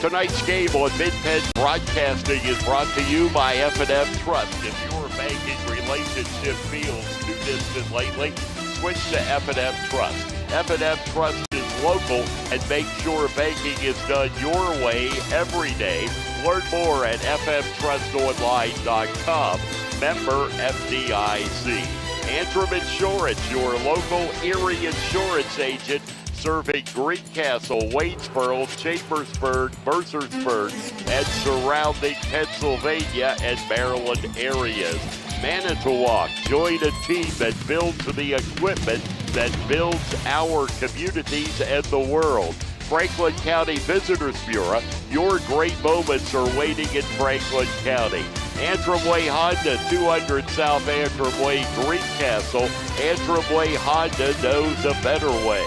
Tonight's game on Mid-Penn Broadcasting is brought to you by F&M Trust. If your banking relationship feels too distant lately, switch to F&M Trust. F&M Trust is local and makes sure banking is done your way every day. Learn more at fmtrustonline.com. Member FDIC. Antrim Insurance, your local Erie insurance agent, serving Greencastle, Waynesboro, Shippensburg, Mercersburg, and surrounding Pennsylvania and Maryland areas. Manitowoc, join a team that builds the equipment that builds our communities and the world. Franklin County Visitors Bureau, your great moments are waiting in Franklin County. Antrim Way Honda, 200 South Antrim Way, Greencastle. Antrim Way Honda knows a better way.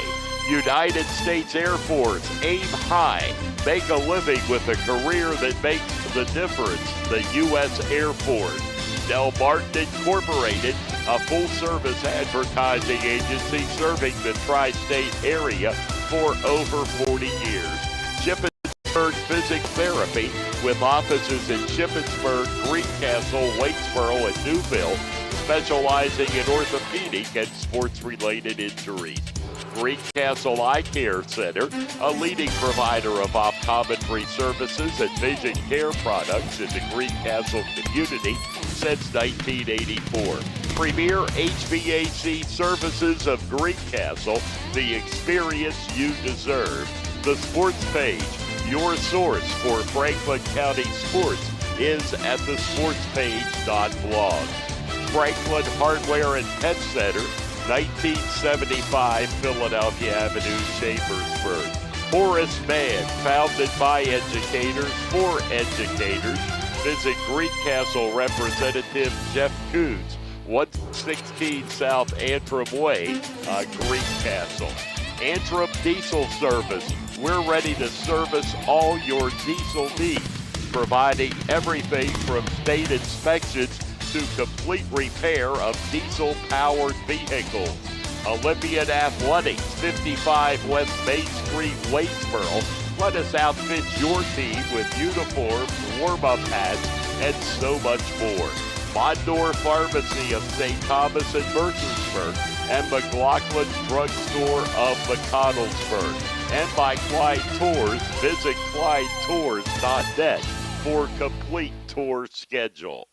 United States Air Force, aim high. Make a living with a career that makes the difference. The U.S. Air Force. Del Martin Incorporated, a full-service advertising agency serving the tri-state area for over 40 years. Shippensburg Physic Therapy, with offices in Shippensburg, Greencastle, Waynesboro, and Newville, specializing in orthopedic and sports-related injuries. Greencastle Eye Care Center, a leading provider of optometry services and vision care products in the Greencastle community since 1984. Premier HVAC Services of Greencastle, the experience you deserve. The Sports Page, your source for Franklin County sports, is at thesportspage.blog. Franklin Hardware and Pet Center, 1975 Philadelphia Avenue, Shippensburg. Horace Mann, founded by educators for educators. Visit Greencastle Representative Jeff Coons, 116 South Antrim Way, Greencastle. Antrim Diesel Service, we're ready to service all your diesel needs, providing everything from state inspections to complete repair of diesel-powered vehicles. Olympian Athletics, 55 West Main Street, Waynesboro. Let us outfit your team with uniforms, warm-up hats, and so much more. Mondor Pharmacy of St. Thomas and Mercersburg, and McLaughlin's Drugstore of McConnellsburg. And by Clyde Tours, visit ClydeTours.net for complete tour schedule.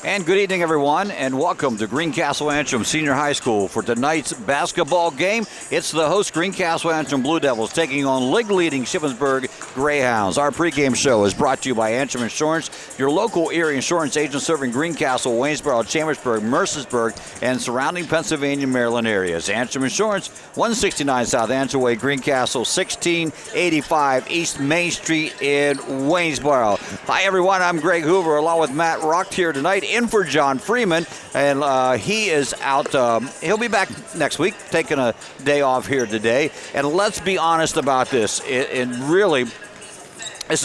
And good evening, everyone, and welcome to Greencastle Antrim Senior High School for tonight's basketball game. It's the host Greencastle Antrim Blue Devils taking on league-leading Shippensburg Greyhounds. Our pregame show is brought to you by Antrim Insurance, your local Erie insurance agent serving Greencastle, Waynesboro, Chambersburg, Mercersburg, and surrounding Pennsylvania, Maryland areas. Antrim Insurance, 169 South Antrim Way, Greencastle, 1685 East Main Street in Waynesboro. Hi, everyone. I'm Greg Hoover, along with Matt Rock here tonight, in for John Freeman, and he is out. He'll be back next week, taking a day off here today. And let's be honest about this. This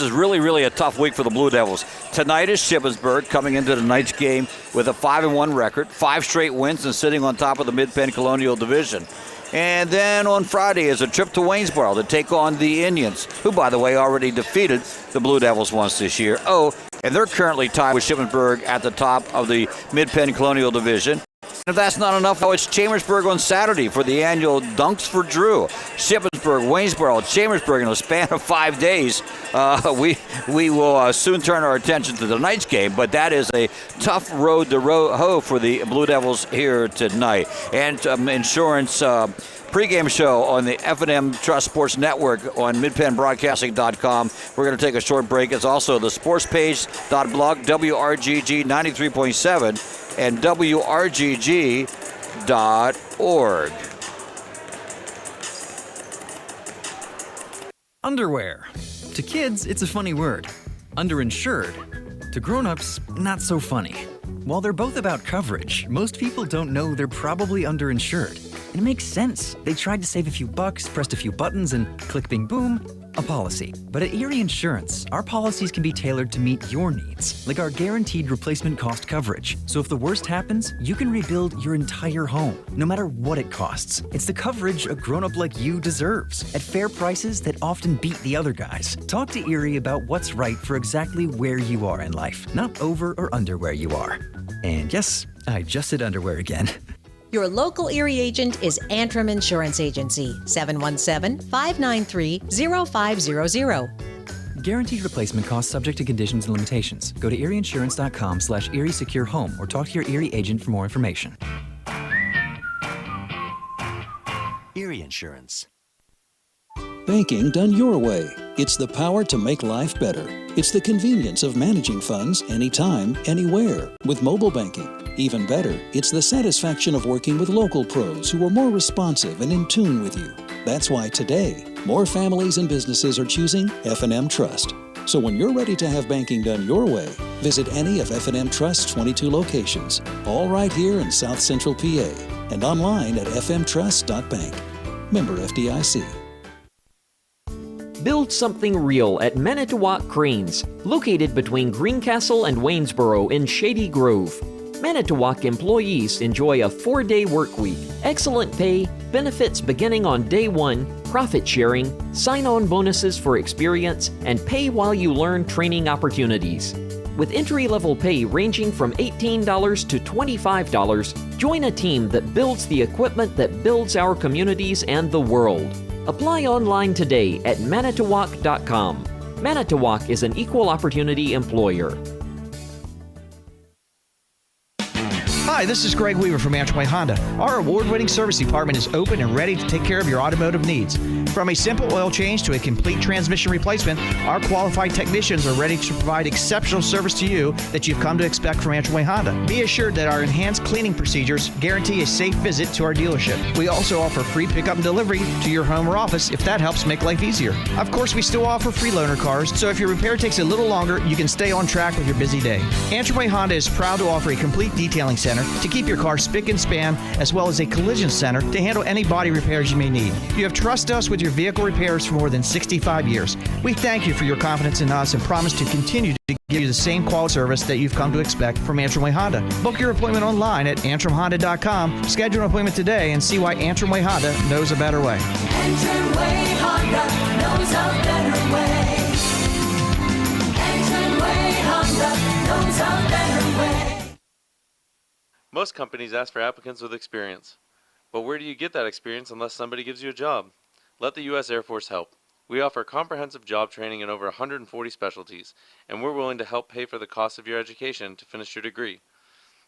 is really a tough week for the Blue Devils. Tonight is Shippensburg coming into tonight's game with a 5-1 record, 5 straight wins, and sitting on top of the Mid-Penn Colonial Division. And then on Friday is a trip to Waynesboro to take on the Indians, who, by the way, already defeated the Blue Devils once this year. And they're currently tied with Shippensburg at the top of the Mid-Penn Colonial Division. If that's not enough, it's Chambersburg on Saturday for the annual Dunks for Drew. Shippensburg, Waynesboro, Chambersburg in a span of 5 days. We will soon turn our attention to tonight's game, but that is a tough road to hoe for the Blue Devils here tonight. And insurance pregame show on the F&M Trust Sports Network on midpennbroadcasting.com. We're going to take a short break. It's also the sportspage.blog, WRGG 93.7, and WRGG.org. Underwear. To kids, it's a funny word. Underinsured. To grown-ups, not so funny. While they're both about coverage, most people don't know they're probably underinsured. And it makes sense. They tried to save a few bucks, pressed a few buttons, and click, bing, boom, a policy. But at Erie Insurance, our policies can be tailored to meet your needs, like our guaranteed replacement cost coverage. So if the worst happens, you can rebuild your entire home, no matter what it costs. It's the coverage a grown-up like you deserves, at fair prices that often beat the other guys. Talk to Erie about what's right for exactly where you are in life, not over or under where you are. And yes, I just said underwear again. Your local Erie agent is Antrim Insurance Agency, 717-593-0500. Guaranteed replacement costs subject to conditions and limitations. Go to erieinsurance.com/Erie Secure Home or talk to your Erie agent for more information. Erie Insurance. Banking done your way. It's the power to make life better. It's the convenience of managing funds anytime, anywhere with mobile banking. Even better, it's the satisfaction of working with local pros who are more responsive and in tune with you. That's why today, more families and businesses are choosing F&M Trust. So when you're ready to have banking done your way, visit any of F&M Trust's 22 locations, all right here in South Central PA, and online at fmtrust.bank. Member FDIC. Build something real at Manitowoc Cranes, located between Greencastle and Waynesboro in Shady Grove. Manitowoc employees enjoy a 4-day work week, excellent pay, benefits beginning on day 1, profit sharing, sign-on bonuses for experience, and pay while you learn training opportunities. With entry-level pay ranging from $18 to $25, join a team that builds the equipment that builds our communities and the world. Apply online today at manitowoc.com. Manitowoc is an equal opportunity employer. Hi, this is Greg Weaver from Antrim Honda. Our award-winning service department is open and ready to take care of your automotive needs. From a simple oil change to a complete transmission replacement, our qualified technicians are ready to provide exceptional service to you that you've come to expect from Antrim Honda. Be assured that our enhanced cleaning procedures guarantee a safe visit to our dealership. We also offer free pickup and delivery to your home or office if that helps make life easier. Of course, we still offer free loaner cars, so if your repair takes a little longer, you can stay on track with your busy day. Antrim Honda is proud to offer a complete detailing center to keep your car spick and span, as well as a collision center to handle any body repairs you may need. You have trusted us with your vehicle repairs for more than 65 years. We thank you for your confidence in us and promise to continue to give you the same quality service that you've come to expect from Antrim Honda. Book your appointment online at antrimhonda.com. Schedule an appointment today and see why Antrim Honda knows a better way. Antrim Honda knows a better way. Antrim Honda knows a better way. Most companies ask for applicants with experience. But where do you get that experience unless somebody gives you a job? Let the U.S. Air Force help. We offer comprehensive job training in over 140 specialties, and we're willing to help pay for the cost of your education to finish your degree.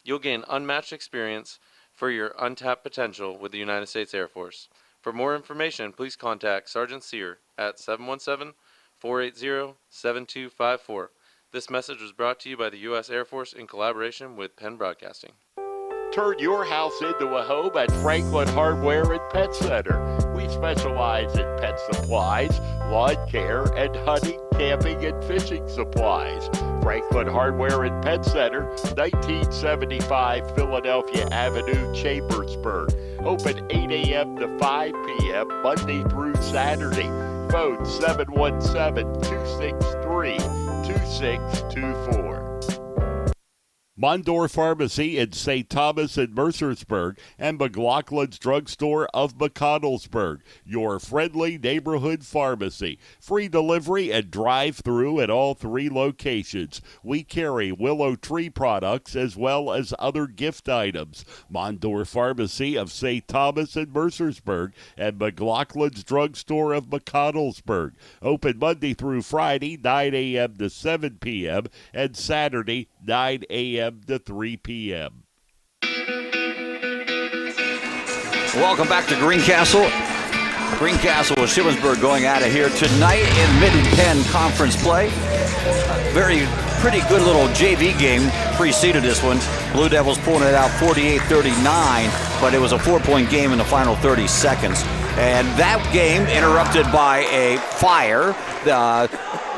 You'll gain unmatched experience for your untapped potential with the United States Air Force. For more information, please contact Sergeant Sear at 717-480-7254. This message was brought to you by the U.S. Air Force in collaboration with Penn Broadcasting. Turn your house into a home at Franklin Hardware and Pet Center. We specialize in pet supplies, lawn care, and hunting, camping, and fishing supplies. Franklin Hardware and Pet Center, 1975 Philadelphia Avenue, Chambersburg. Open 8 a.m. to 5 p.m. Monday through Saturday. Phone 717-263-2624. Mondor Pharmacy in St. Thomas and Mercersburg, and McLaughlin's Drugstore of McConnellsburg, your friendly neighborhood pharmacy. Free delivery and drive-through at all 3 locations. We carry Willow Tree products as well as other gift items. Mondor Pharmacy of St. Thomas and Mercersburg, and McLaughlin's Drugstore of McConnellsburg. Open Monday through Friday, 9 a.m. to 7 p.m., and Saturday, 9 a.m. to 3 p.m. Welcome back to Greencastle. Greencastle with Shippensburg going out of here tonight in Mid-Penn Conference play. Pretty good little JV game preceded this one. Blue Devils pulling it out 48-39, but it was a 4-point game in the final 30 seconds. And that game interrupted by a fire.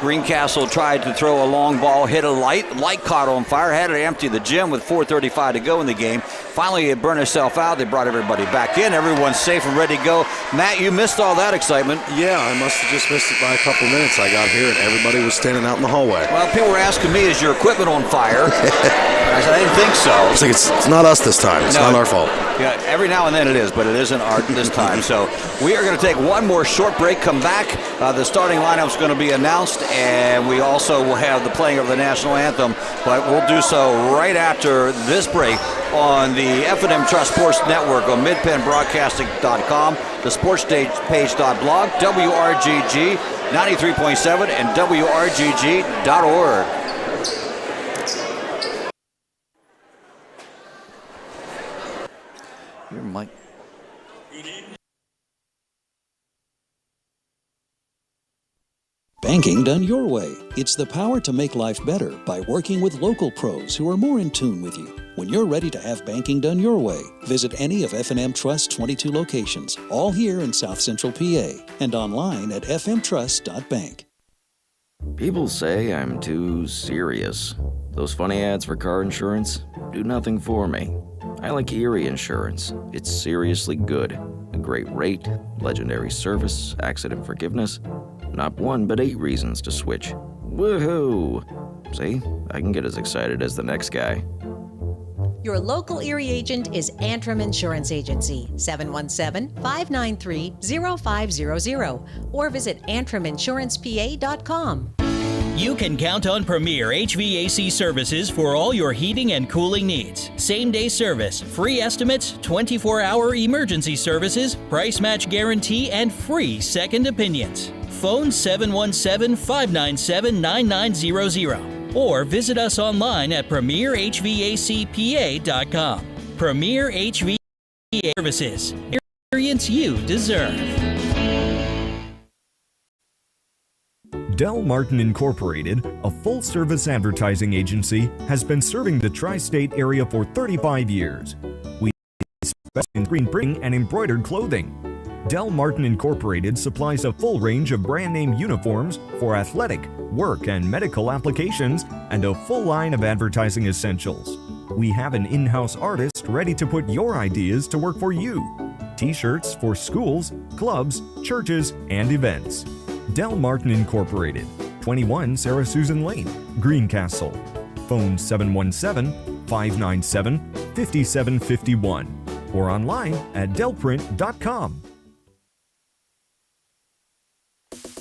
Greencastle tried to throw a long ball, hit a light caught on fire, had to empty the gym with 4:35 to go in the game. Finally, it burned itself out. They brought everybody back in. Everyone's safe and ready to go. Matt, you missed all that excitement. Yeah, I must have just missed it by a couple minutes. I got here and everybody was standing out in the hallway. Well, people were asking me, is your equipment on fire? I said, I didn't think so. It's like it's not us this time. It's not our fault. Yeah, every now and then it is, but it isn't art this time. So we are going to take one more short break, come back. The starting lineup is going to be announced, and we also will have the playing of the national anthem, but we'll do so right after this break on the F&M Trust Sports Network on midpenbroadcasting.com, the sportspage.blog, WRGG 93.7, and WRGG.org. Here, Mike. Banking done your way. It's the power to make life better by working with local pros who are more in tune with you. When you're ready to have banking done your way, visit any of F&M Trust's 22 locations, all here in South Central PA, and online at fmtrust.bank. People say I'm too serious. Those funny ads for car insurance do nothing for me. I like Erie Insurance. It's seriously good. A great rate, legendary service, accident forgiveness. Not 1, but 8 reasons to switch. Woohoo! See, I can get as excited as the next guy. Your local Erie agent is Antrim Insurance Agency, 717-593-0500, or visit antriminsurancepa.com. You can count on Premier HVAC services for all your heating and cooling needs. Same-day service, free estimates, 24-hour emergency services, price match guarantee, and free second opinions. Phone 717-597-9900 or visit us online at premierhvacpa.com. Premier HVAC Services. Experience you deserve. Del Martin Incorporated, a full-service advertising agency, has been serving the tri-state area for 35 years. We specialize in screen printing and embroidered clothing. Del Martin Incorporated supplies a full range of brand-name uniforms for athletic, work, and medical applications, and a full line of advertising essentials. We have an in-house artist ready to put your ideas to work for you. T-shirts for schools, clubs, churches, and events. Del Martin Incorporated, 21 Sarah Susan Lane, Greencastle. Phone 717-597-5751 or online at delprint.com.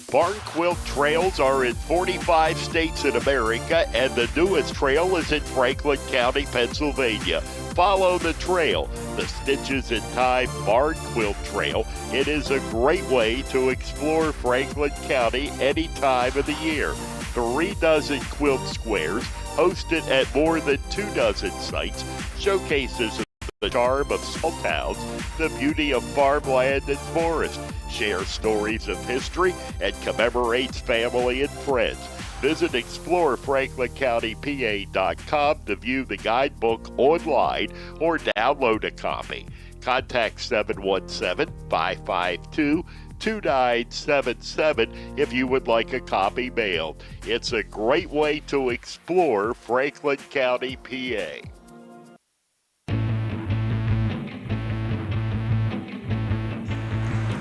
Barn Quilt Trails are in 45 states in America, and the newest trail is in Franklin County, Pennsylvania. Follow the trail, the Stitches in Time Barn Quilt Trail. It is a great way to explore Franklin County any time of the year. 3 dozen quilt squares, hosted at more than 2 dozen sites, showcases the charm of small towns, the beauty of farmland and forest, shares stories of history, and commemorates family and friends. Visit explorefranklincountypa.com to view the guidebook online or download a copy. Contact 717-552-2977 if you would like a copy mailed. It's a great way to explore Franklin County, PA.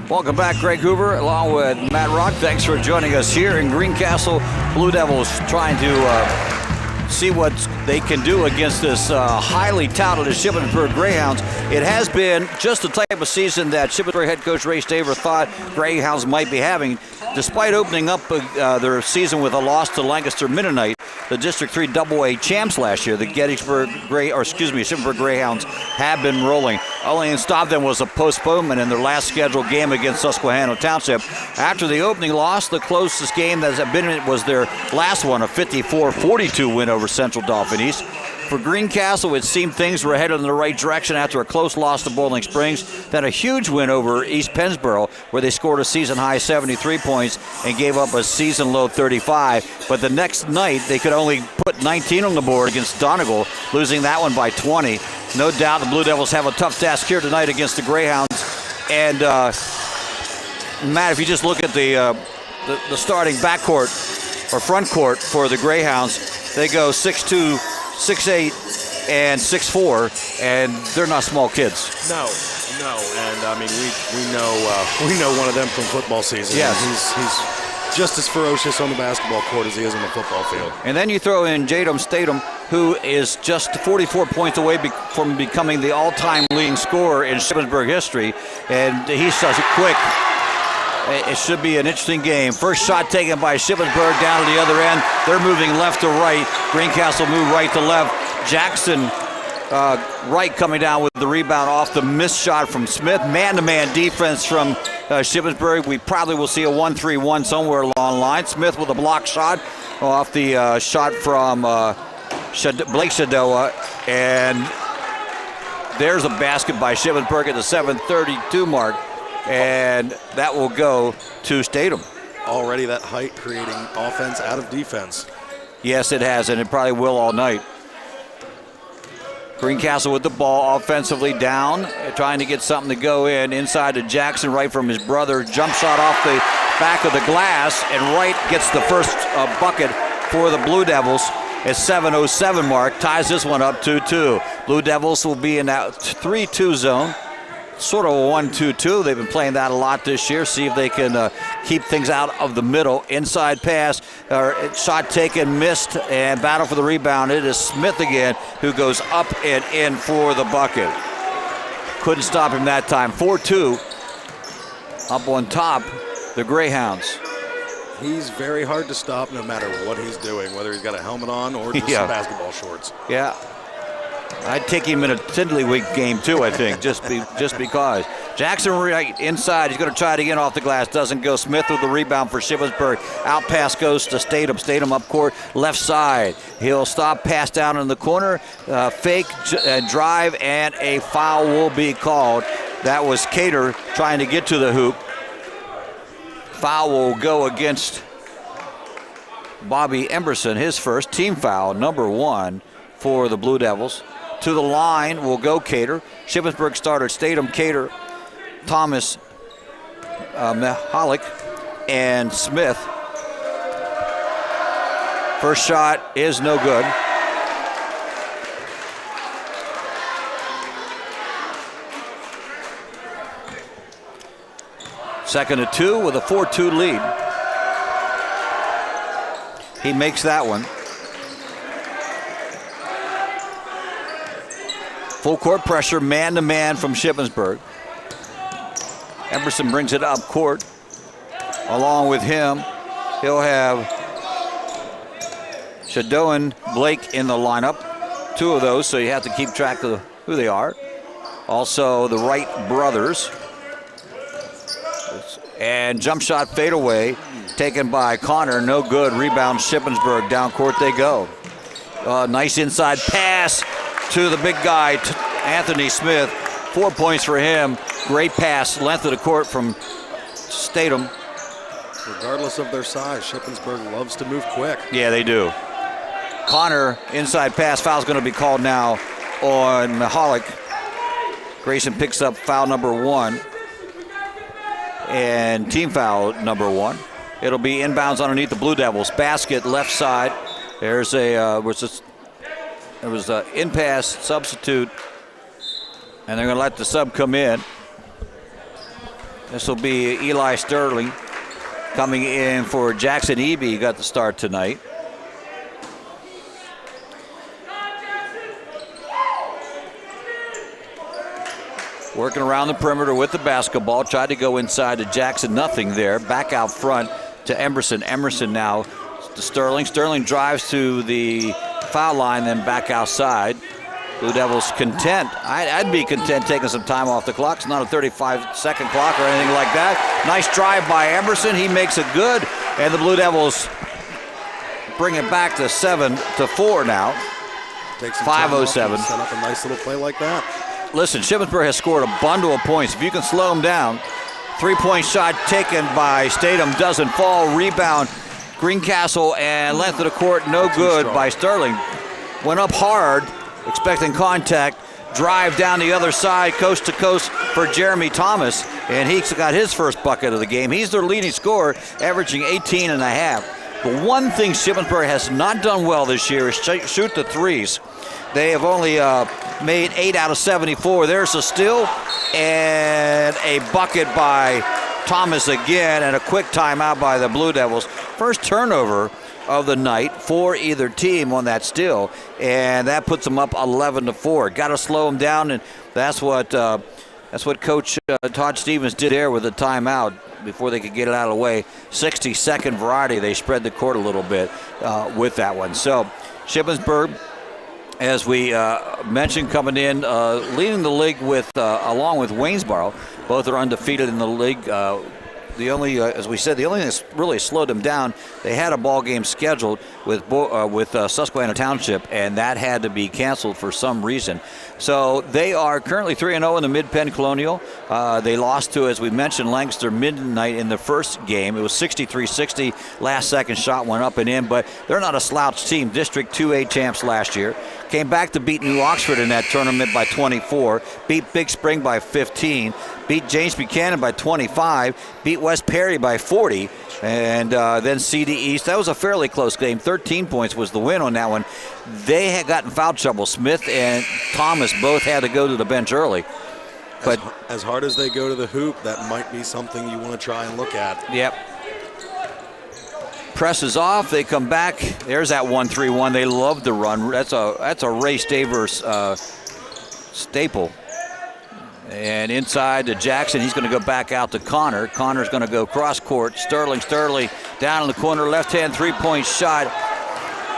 Welcome back, Greg Hoover, along with Matt Rock. Thanks for joining us here in Greencastle. Blue Devils trying to see what they can do against this highly talented Shippensburg Greyhounds. It has been just the type of season that Shippensburg head coach Ray Staver thought Greyhounds might be having. Despite opening up their season with a loss to Lancaster Mennonite, the District 3 AA champs last year, the Shippensburg Greyhounds have been rolling. Only in stop them was a postponement in their last scheduled game against Susquehanna Township. After the opening loss, the closest game that has been in was their last one, a 54-42 win over Central Dauphin East. For Greencastle, it seemed things were headed in the right direction after a close loss to Bowling Springs, then a huge win over East Pennsboro, where they scored a season-high 73 points and gave up a season-low 35. But the next night, they could only put 19 on the board against Donegal, losing that one by 20. No doubt the Blue Devils have a tough task here tonight against the Greyhounds. And, Matt, if you just look at the starting backcourt, or front court for the Greyhounds. They go 6'2", 6'8", and 6'4", and they're not small kids. No, and I mean we know one of them from football season. Yes, he's just as ferocious on the basketball court as he is on the football field. And then you throw in Jadam Statham, who is just 44 points away from becoming the all-time leading scorer in Shippensburg history, and he's such a quick. It should be an interesting game. First shot taken by Shippensburg down to the other end. They're moving left to right. Greencastle move right to left. Jackson Wright coming down with the rebound off the missed shot from Smith. Man-to-man defense from Shippensburg. We probably will see a 1-3-1 somewhere along the line. Smith with a block shot off the shot from Blake Shadoa. And there's a basket by Shippensburg at the 7:32 mark. And that will go to Statham. Already that height creating offense out of defense. Yes, it has, and it probably will all night. Greencastle with the ball offensively down, trying to get something to go in. Inside to Jackson, right from his brother. Jump shot off the back of the glass, and Wright gets the first bucket for the Blue Devils at 7:07 mark. Ties this one up 2-2. Blue Devils will be in that 3-2 zone. Sort of a 1-2-2. They've been playing that a lot this year. See if they can keep things out of the middle. Inside pass, shot taken, missed, and battle for the rebound. It is Smith again who goes up and in for the bucket. Couldn't stop him that time. 4-2 up on top, the Greyhounds. He's very hard to stop no matter what he's doing, whether he's got a helmet on or just basketball shorts. Yeah. I'd take him in a Tiddlywink game too, I think, just because. Jackson right inside. He's going to try it again off the glass. Doesn't go. Smith with the rebound for Shippensburg. Out pass goes to Statham. Statham up court, left side. He'll stop, pass down in the corner. Fake drive, and a foul will be called. That was Cater trying to get to the hoop. Foul will go against Bobby Emberson. His first team foul, number 1 for the Blue Devils. To the line will go Cater. Shippensburg starter Statham, Cater, Thomas, Mihalik, and Smith. First shot is no good. Second to 2 with a 4-2 lead. He makes that one. Full court pressure, man-to-man from Shippensburg. Emberson brings it up court. Along with him, he'll have Shadow and Blake in the lineup. 2 of those, so you have to keep track of who they are. Also, the Wright brothers. And jump shot fadeaway taken by Connor. No good. Rebound Shippensburg. Down court they go. Nice inside pass to the big guy, Anthony Smith. 4 points for him. Great pass, length of the court from Statham. Regardless of their size, Shippensburg loves to move quick. Yeah, they do. Connor, inside pass. Foul's going to be called now on Mihalik. Grayson picks up foul number 1. And team foul number 1. It'll be inbounds underneath the Blue Devils. Basket left side. There's there was an in-pass substitute, and they're going to let the sub come in. This will be Eli Sterling coming in for Jackson Eby. He got the start tonight. Working around the perimeter with the basketball. Tried to go inside to Jackson. Nothing there. Back out front to Emerson. Emerson now to Sterling. Sterling drives to the foul line, then back outside. Blue Devils content. I'd be content taking some time off the clock. It's not a 35-second clock or anything like that. Nice drive by Emerson. He makes it good. And the Blue Devils bring it back to 7-4 now. 5:07. Set up a nice little play like that. Listen, Shippensburg has scored a bundle of points. If you can slow them down. 3-point shot taken by Statham. Doesn't fall. Rebound. Greencastle, and length of the court, no good by Sterling. Went up hard, expecting contact. Drive down the other side, coast to coast for Jeremy Thomas, and he's got his first bucket of the game. He's their leading scorer, averaging 18 and a half. But one thing Shippensburg has not done well this year is shoot the threes. They have only made 8 out of 74. There's a steal and a bucket by Thomas again, and a quick timeout by the Blue Devils. First turnover of the night for either team on that steal, and that puts them up 11-4. Got to slow them down, and that's what Coach Todd Stevens did there with the timeout before they could get it out of the way. 60-second variety. They spread the court a little bit with that one. So Shippensburg, as we mentioned, coming in, leading the league with along with Waynesboro. Both are undefeated in the league. The only, as we said, the only thing that's really slowed them down, they had a ball game scheduled with Susquehanna Township, and that had to be canceled for some reason. So they are currently 3-0 in the Mid-Penn Colonial. They lost to, as we mentioned, Lancaster midnight in the first game. It was 63-60. Last second shot went up and in, but they're not a slouch team. District 2A champs last year. Came back to beat New Oxford in that tournament by 24. Beat Big Spring by 15. Beat James Buchanan by 25. Beat West Perry by 40. And then CD East. That was a fairly close game. 13 points was the win on that one. They had gotten foul trouble. Smith and Thomas both had to go to the bench early. But as hard as they go to the hoop, that might be something you want to try and look at. Yep. Presses off. They come back. There's that 1-3-1. They love the run. That's a Ray Stavers staple. And inside to Jackson. He's going to go back out to Connor. Connor's going to go cross court. Sterling down in the corner. Left-hand three-point shot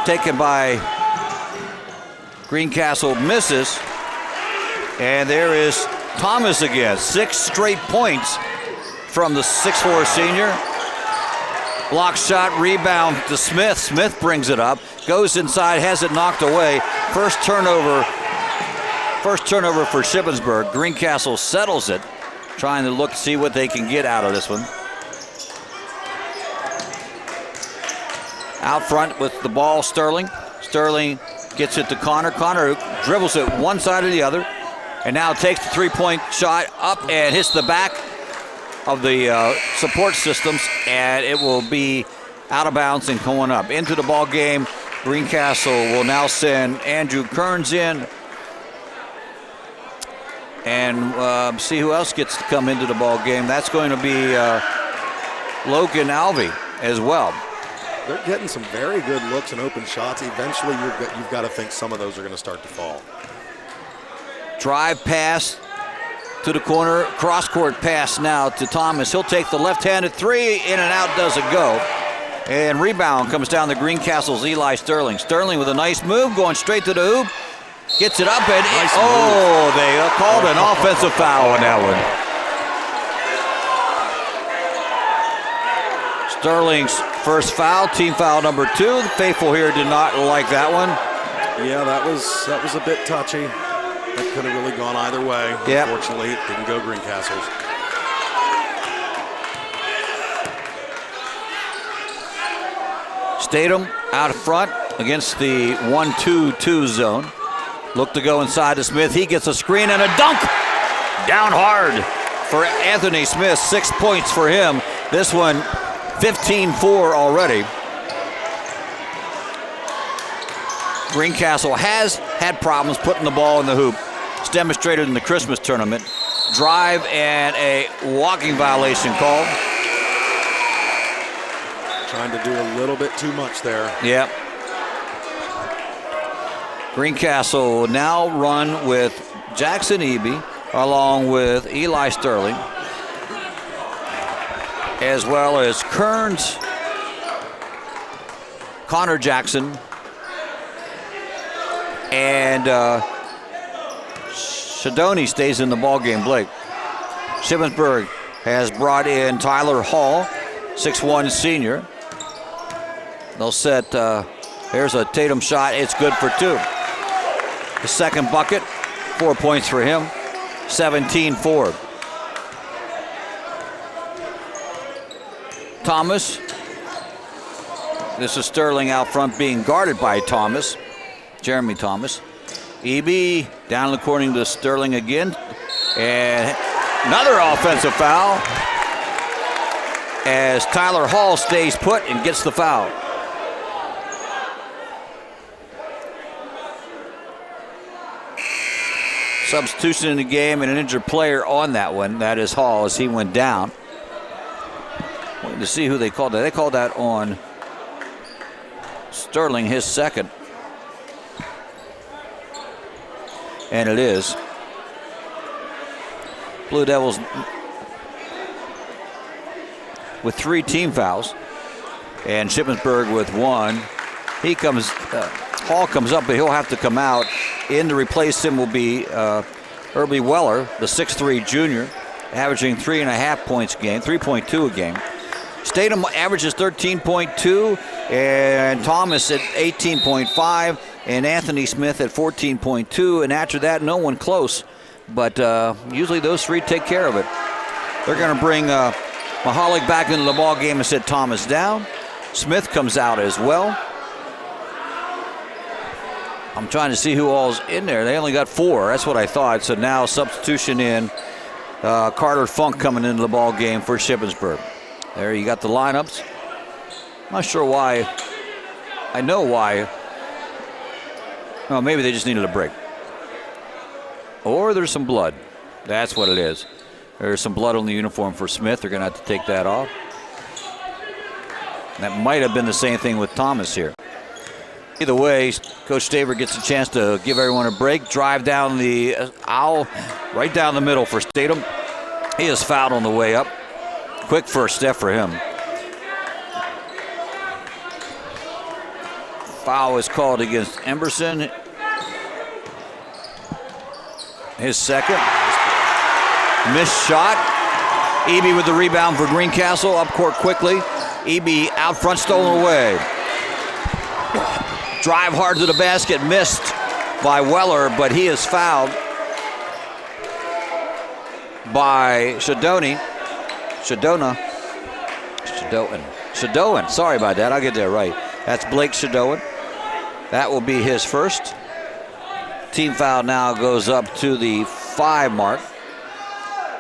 taken by Greencastle. Misses. And there is Thomas again. 6 straight points from the 6'4 senior. Block shot, rebound to Smith. Smith brings it up, goes inside, has it knocked away. First turnover for Shippensburg. Greencastle settles it, trying to see what they can get out of this one. Out front with the ball, Sterling. Sterling gets it to Connor. Connor dribbles it one side or the other, and now takes the three-point shot up and hits the back of the support systems, and it will be out of bounds and going up. Into the ball game, Greencastle will now send Andrew Kearns in, and see who else gets to come into the ball game. That's going to be Logan Alvey as well. They're getting some very good looks and open shots. Eventually, you've got to think some of those are going to start to fall. Drive pass to the corner, cross-court pass now to Thomas. He'll take the left-handed three, in and out does it go. And rebound comes down to Greencastle's Eli Sterling. Sterling with a nice move, going straight to the hoop. Gets it up and they called an offensive foul on that one. Sterling's first foul, team foul number 2. The faithful here did not like that one. Yeah, that was a bit touchy. That could have really gone either way. Yep. Unfortunately, it didn't go Greencastle's. Statham out front against the 1-2-2 zone. Look to go inside to Smith. He gets a screen and a dunk. Down hard for Anthony Smith. 6 points for him. This one 15-4 already. Greencastle has had problems putting the ball in the hoop. It's demonstrated in the Christmas tournament. Drive and a walking violation called. Trying to do a little bit too much there. Yep. Greencastle will now run with Jackson Eby along with Eli Sterling, as well as Kearns, Connor Jackson, and Shadoni stays in the ballgame. Blake. Shippensburg has brought in Tyler Hall, 6'1 senior. They'll set, there's a Tatum shot. It's good for 2. The second bucket, 4 points for him, 17-4. Thomas. This is Sterling out front being guarded by Thomas. Jeremy Thomas. Eby down in the corner to Sterling again. And another offensive foul as Tyler Hall stays put and gets the foul. Substitution in the game and an injured player on that one. That is Hall as he went down. Waiting to see who they called that. They called that on Sterling, his second. And it is. Blue Devils with 3 team fouls. And Shippensburg with 1. Hall comes up, but he'll have to come out. In to replace him will be Herbie Weller, the 6'3 junior, averaging 3.5 points a game, 3.2 a game. Statham averages 13.2, and Thomas at 18.5, and Anthony Smith at 14.2, and after that, no one close. But usually those 3 take care of it. They're going to bring Mahalik back into the ball game and set Thomas down. Smith comes out as well. I'm trying to see who all's in there. They only got 4. That's what I thought. So now substitution in. Carter Funk coming into the ball game for Shippensburg. There you got the lineups. I'm not sure why. I know why. Oh, maybe they just needed a break. Or there's some blood. That's what it is. There's some blood on the uniform for Smith. They're going to have to take that off. That might have been the same thing with Thomas here. Either way, Coach Staver gets a chance to give everyone a break. Drive down the aisle, right down the middle for Statham. He is fouled on the way up. Quick first step for him. Foul is called against Emberson. His second. Missed shot. Eby with the rebound for Greencastle. Up court quickly. Eby out front, stolen away. Drive hard to the basket, missed by Weller, but he is fouled by Shadoan. Sorry about that. I'll get that right. That's Blake Shadoan. That will be his first. Team foul now goes up to the 5 mark.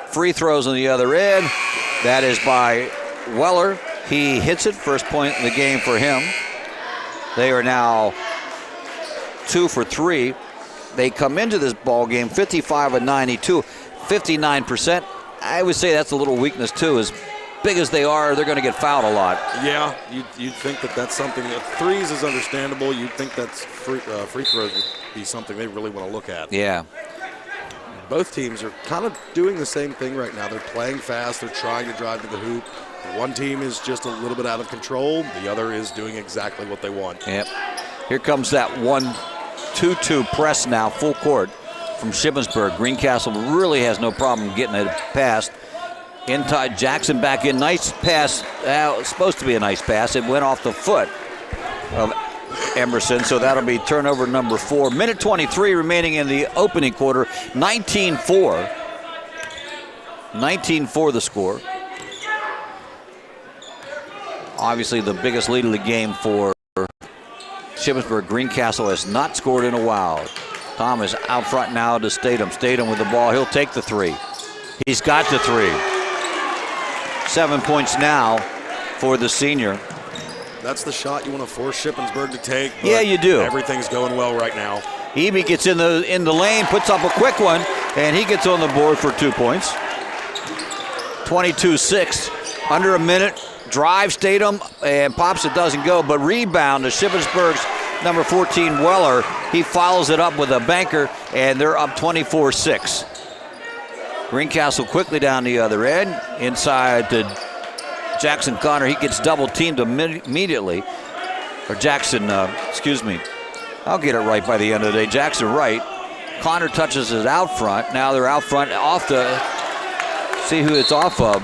Free throws on the other end. That is by Weller. He hits it. First point in the game for him. They are now 2 for 3. They come into this ball game 55 of 92, 59%. I would say that's a little weakness too. As big as they are, they're going to get fouled a lot. Yeah, you'd think that that's something. Threes is understandable. You'd think that's free throws would be something they really want to look at. Yeah. Both teams are kind of doing the same thing right now. They're playing fast. They're trying to drive to the hoop. One team is just a little bit out of control. The other is doing exactly what they want. Yep. Here comes that 1-2-2 press now, full court from Shippensburg. Greencastle really has no problem getting it past. Inside, Jackson back in. Nice pass. It's supposed to be a nice pass. It went off the foot of Emerson, so that'll be turnover number 4. Minute 23 remaining in the opening quarter. 19-4. 19-4 the score. Obviously the biggest lead of the game for Shippensburg. Greencastle has not scored in a while. Thomas out front now to Statham. Statham with the ball. He'll take the 3. He's got the 3. 7 points now for the senior. That's the shot you want to force Shippensburg to take. Yeah, you do. Everything's going well right now. Eby gets in the lane, puts up a quick one, and he gets on the board for 2 points. 22-6. Under a minute. Drive Statham and pops. It doesn't go, but rebound to Shippensburg's number 14 Weller. He follows it up with a banker, and they're up 24-6. Greencastle quickly down the other end. Inside to Jackson Connor. He gets double teamed immediately. Or Jackson, excuse me. I'll get it right by the end of the day. Jackson Wright. Connor touches it out front. Now they're out front off to see who it's off of.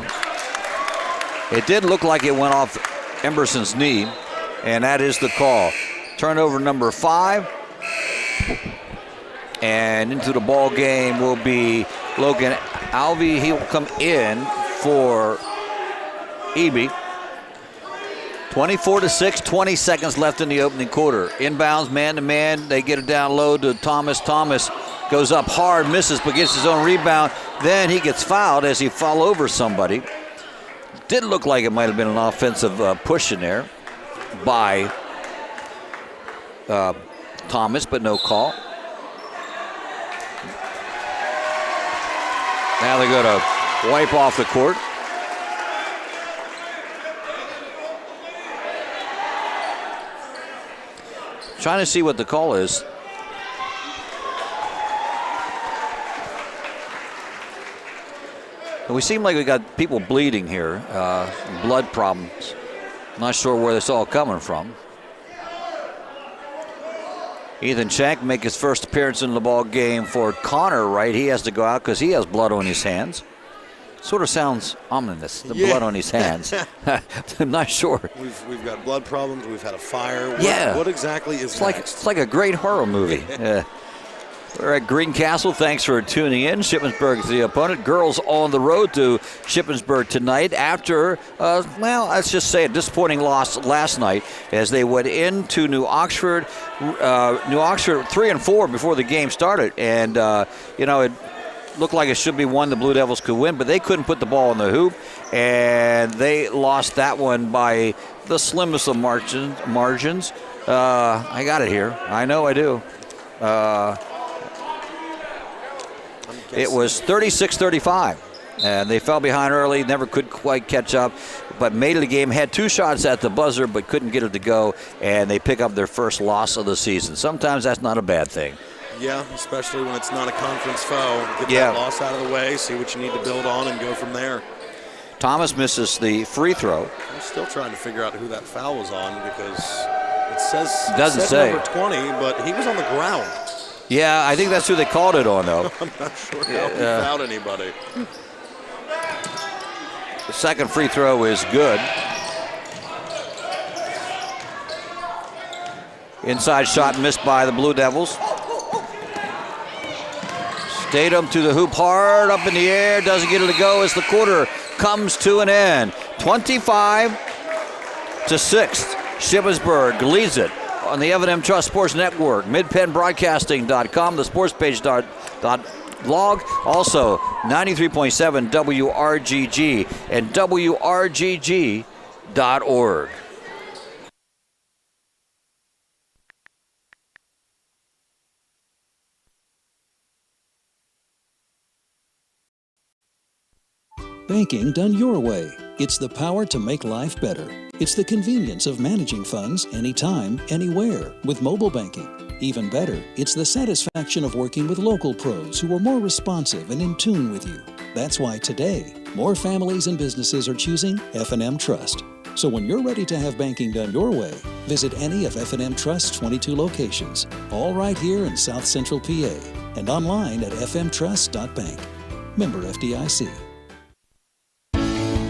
It did look like it went off Emberson's knee, and that is the call. Turnover number 5. And into the ball game will be Logan Alvey. He will come in for Eby. 24-6, 20 seconds left in the opening quarter. Inbounds, man-to-man. They get it down low to Thomas. Thomas goes up hard, misses, but gets his own rebound. Then he gets fouled as he fell over somebody. Did look like it might have been an offensive push in there by Thomas, but no call. Now they're going to wipe off the court. Trying to see what the call is. We seem like we got people bleeding here, blood problems. Not sure where this all coming from. Ethan Shank make his first appearance in the ball game for Connor Wright. He has to go out because he has blood on his hands. Sort of sounds ominous, the blood on his hands. I'm not sure. We've got blood problems. We've had a fire. What exactly is next? It's like a great horror movie. We're at Greencastle. Thanks for tuning in. Shippensburg is the opponent. Girls on the road to Shippensburg tonight after, well, let's just say a disappointing loss last night as they went into New Oxford. New Oxford 3-4 before the game started. And, it looked like it should be one the Blue Devils could win, but they couldn't put the ball in the hoop. And they lost that one by the slimmest of margins. I got it here. I know I do. It was 36-35, and they fell behind early, never could quite catch up, but made it a game, had 2 shots at the buzzer, but couldn't get it to go, and they pick up their first loss of the season. Sometimes that's not a bad thing. Yeah, especially when it's not a conference foe. Get that loss out of the way, see what you need to build on, and go from there. Thomas misses the free throw. I'm still trying to figure out who that foul was on because it says doesn't say number 20, but he was on the ground. Yeah, I think that's who they called it on, though. I'm not sure how he fouled anybody. The second free throw is good. Inside shot missed by the Blue Devils. Statham to the hoop, hard up in the air, doesn't get it to go as the quarter comes to an end. 25-6. Shippensburg leads it on the F&M Trust Sports Network, midpennbroadcasting.com, the sports page.blog, also 93.7 WRGG and WRGG.org. Banking done your way. It's the power to make life better. It's the convenience of managing funds anytime, anywhere with mobile banking. Even better, it's the satisfaction of working with local pros who are more responsive and in tune with you. That's why today, more families and businesses are choosing F&M Trust. So when you're ready to have banking done your way, visit any of F&M Trust's 22 locations, all right here in South Central PA, and online at fmtrust.bank. Member FDIC.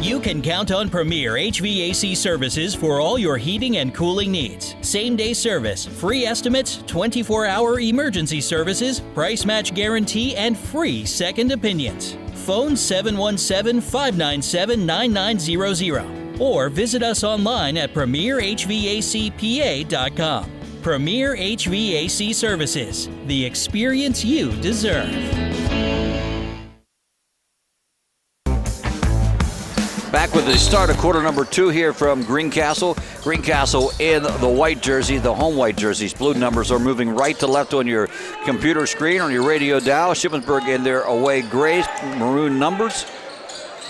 You can count on Premier HVAC services for all your heating and cooling needs. Same-day service, free estimates, 24-hour emergency services, price match guarantee, and free second opinions. Phone 717-597-9900 or visit us online at premierhvacpa.com. Premier HVAC Services, the experience you deserve. Back with the start of quarter number 2 here from Greencastle. Greencastle in the white jersey, the home white jerseys. Blue numbers are moving right to left on your computer screen, on your radio dial. Shippensburg in their away gray, maroon numbers.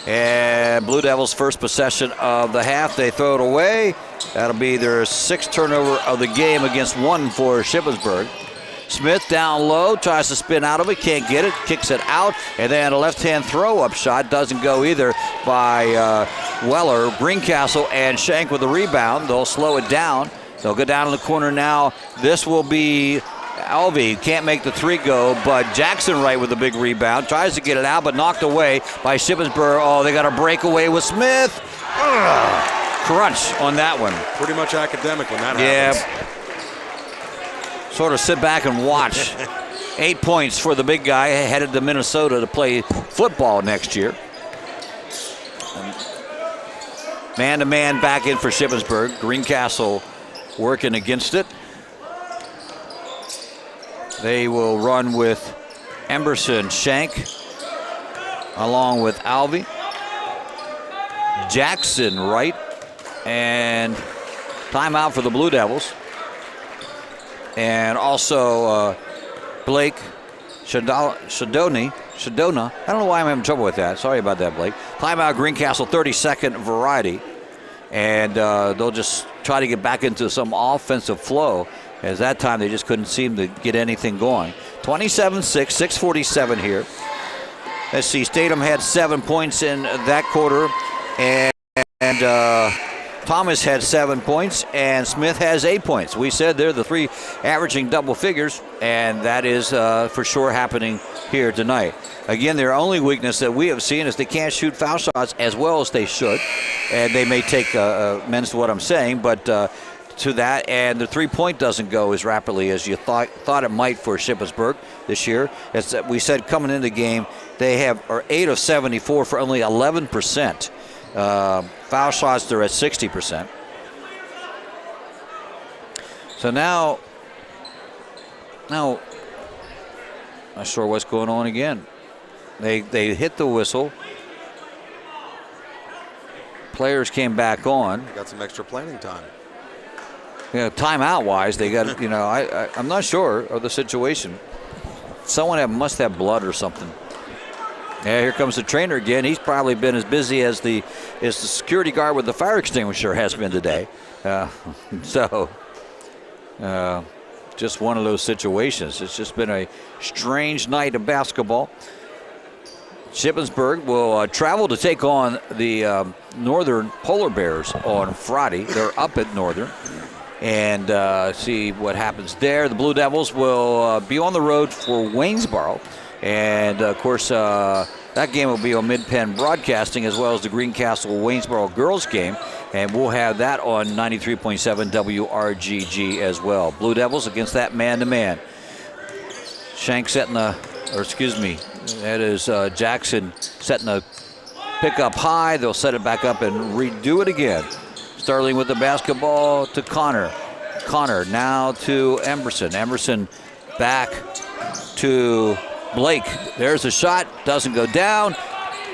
And Blue Devils' first possession of the half. They throw it away. That'll be their 6th turnover of the game against 1 for Shippensburg. Smith down low, tries to spin out of it, can't get it, kicks it out, and then a left-hand throw-up shot doesn't go either by Weller. Greencastle and Shank with the rebound. They'll slow it down. They'll go down in the corner now. This will be Alvey. Can't make the 3 go, but Jackson Wright with a big rebound. Tries to get it out, but knocked away by Shippensburg. Oh, they got a breakaway with Smith. Crunch on that one. Pretty much academic when that happens. Sort of sit back and watch. 8 points for the big guy, headed to Minnesota to play football next year. Man-to-man back in for Shippensburg. Greencastle working against it. They will run with Emberson, Shank, along with Alvey, Jackson Wright, and timeout for the Blue Devils. And also Blake Shadoni Sedona. I don't know why I'm having trouble with that. Sorry about that, Blake. Timeout, Greencastle, 30-second variety. And they'll just try to get back into some offensive flow. As that time, they just couldn't seem to get anything going. 27-6, 6:47 here. Let's see, Statham had 7 points in that quarter. And Thomas had 7 points, and Smith has 8 points. We said they're the three averaging double figures, and that is for sure happening here tonight. Again, their only weakness that we have seen is they can't shoot foul shots as well as they should, and they may take amends to what I'm saying, but to that, and the three-point doesn't go as rapidly as you thought it might for Shippensburg this year. As we said coming into the game, they are 8 of 74 for only 11%. Foul shots, they're at 60%. So now, not sure what's going on again. They hit the whistle. Players came back on. They got some extra planning time. Timeout-wise, they got, I'm not sure of the situation. Someone must have blood or something. Yeah, here comes the trainer again. He's probably been as busy as the security guard with the fire extinguisher has been today. Just one of those situations. It's just been a strange night of basketball. Shippensburg will travel to take on the Northern Polar Bears on Friday. They're up at Northern. And see what happens there. The Blue Devils will be on the road for Waynesboro. And, of course, that game will be on Mid-Penn Broadcasting as well as the Greencastle Waynesboro girls game. And we'll have that on 93.7 WRGG as well. Blue Devils against that man-to-man. Shank setting that is Jackson setting a pick-up high. They'll set it back up and redo it again. Sterling with the basketball to Connor. Connor now to Emerson. Emerson back to Blake. There's a shot. Doesn't go down.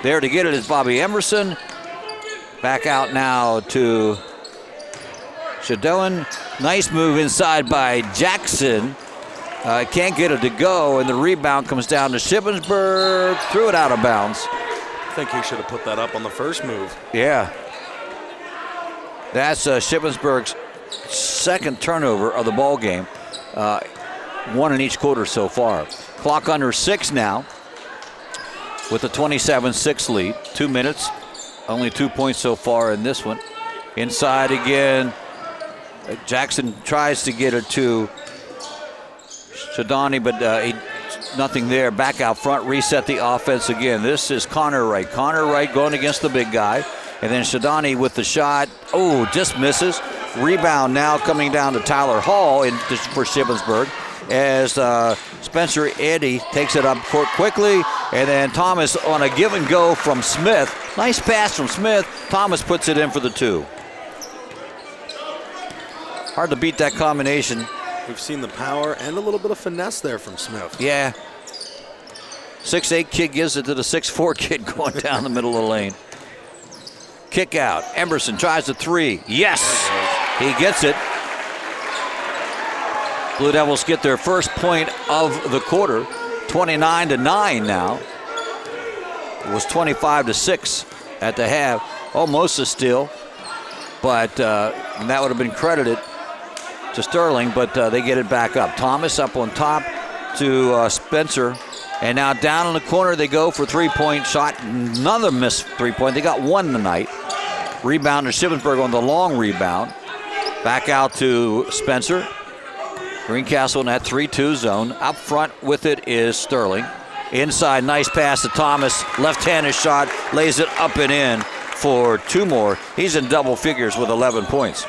There to get it is Bobby Emerson. Back out now to Shadoan. Nice move inside by Jackson. Can't get it to go, and the rebound comes down to Shippensburg. Threw it out of bounds. I think he should have put that up on the first move. Yeah. That's Shippensburg's second turnover of the ball game. One in each quarter so far. Clock under 6 now with a 27-6 lead. 2 minutes. Only 2 points so far in this one. Inside again. Jackson tries to get it to Shadani, but nothing there. Back out front, reset the offense again. This is Connor Wright. Connor Wright going against the big guy. And then Shadani with the shot. Oh, just misses. Rebound now coming down to Tyler Hall for Shippensburg as Spencer Eddy takes it up court quickly. And then Thomas on a give and go from Smith. Nice pass from Smith. Thomas puts it in for the 2. Hard to beat that combination. We've seen the power and a little bit of finesse there from Smith. Yeah. 6'8" kid gives it to the 6'4" kid going down the middle of the lane. Kick out. Emerson tries the 3. Yes! He gets it. Blue Devils get their first point of the quarter. 29-9 now. It was 25-6 at the half. Almost a steal. But that would have been credited to Sterling, but they get it back up. Thomas up on top to Spencer. And now down in the corner they go for 3-point shot. Another missed 3-point. They got one tonight. Rebound to Shippensburg on the long rebound. Back out to Spencer. Greencastle in that 3-2 zone. Up front with it is Sterling. Inside, nice pass to Thomas. Left-handed shot, lays it up and in for 2 more. He's in double figures with 11 points.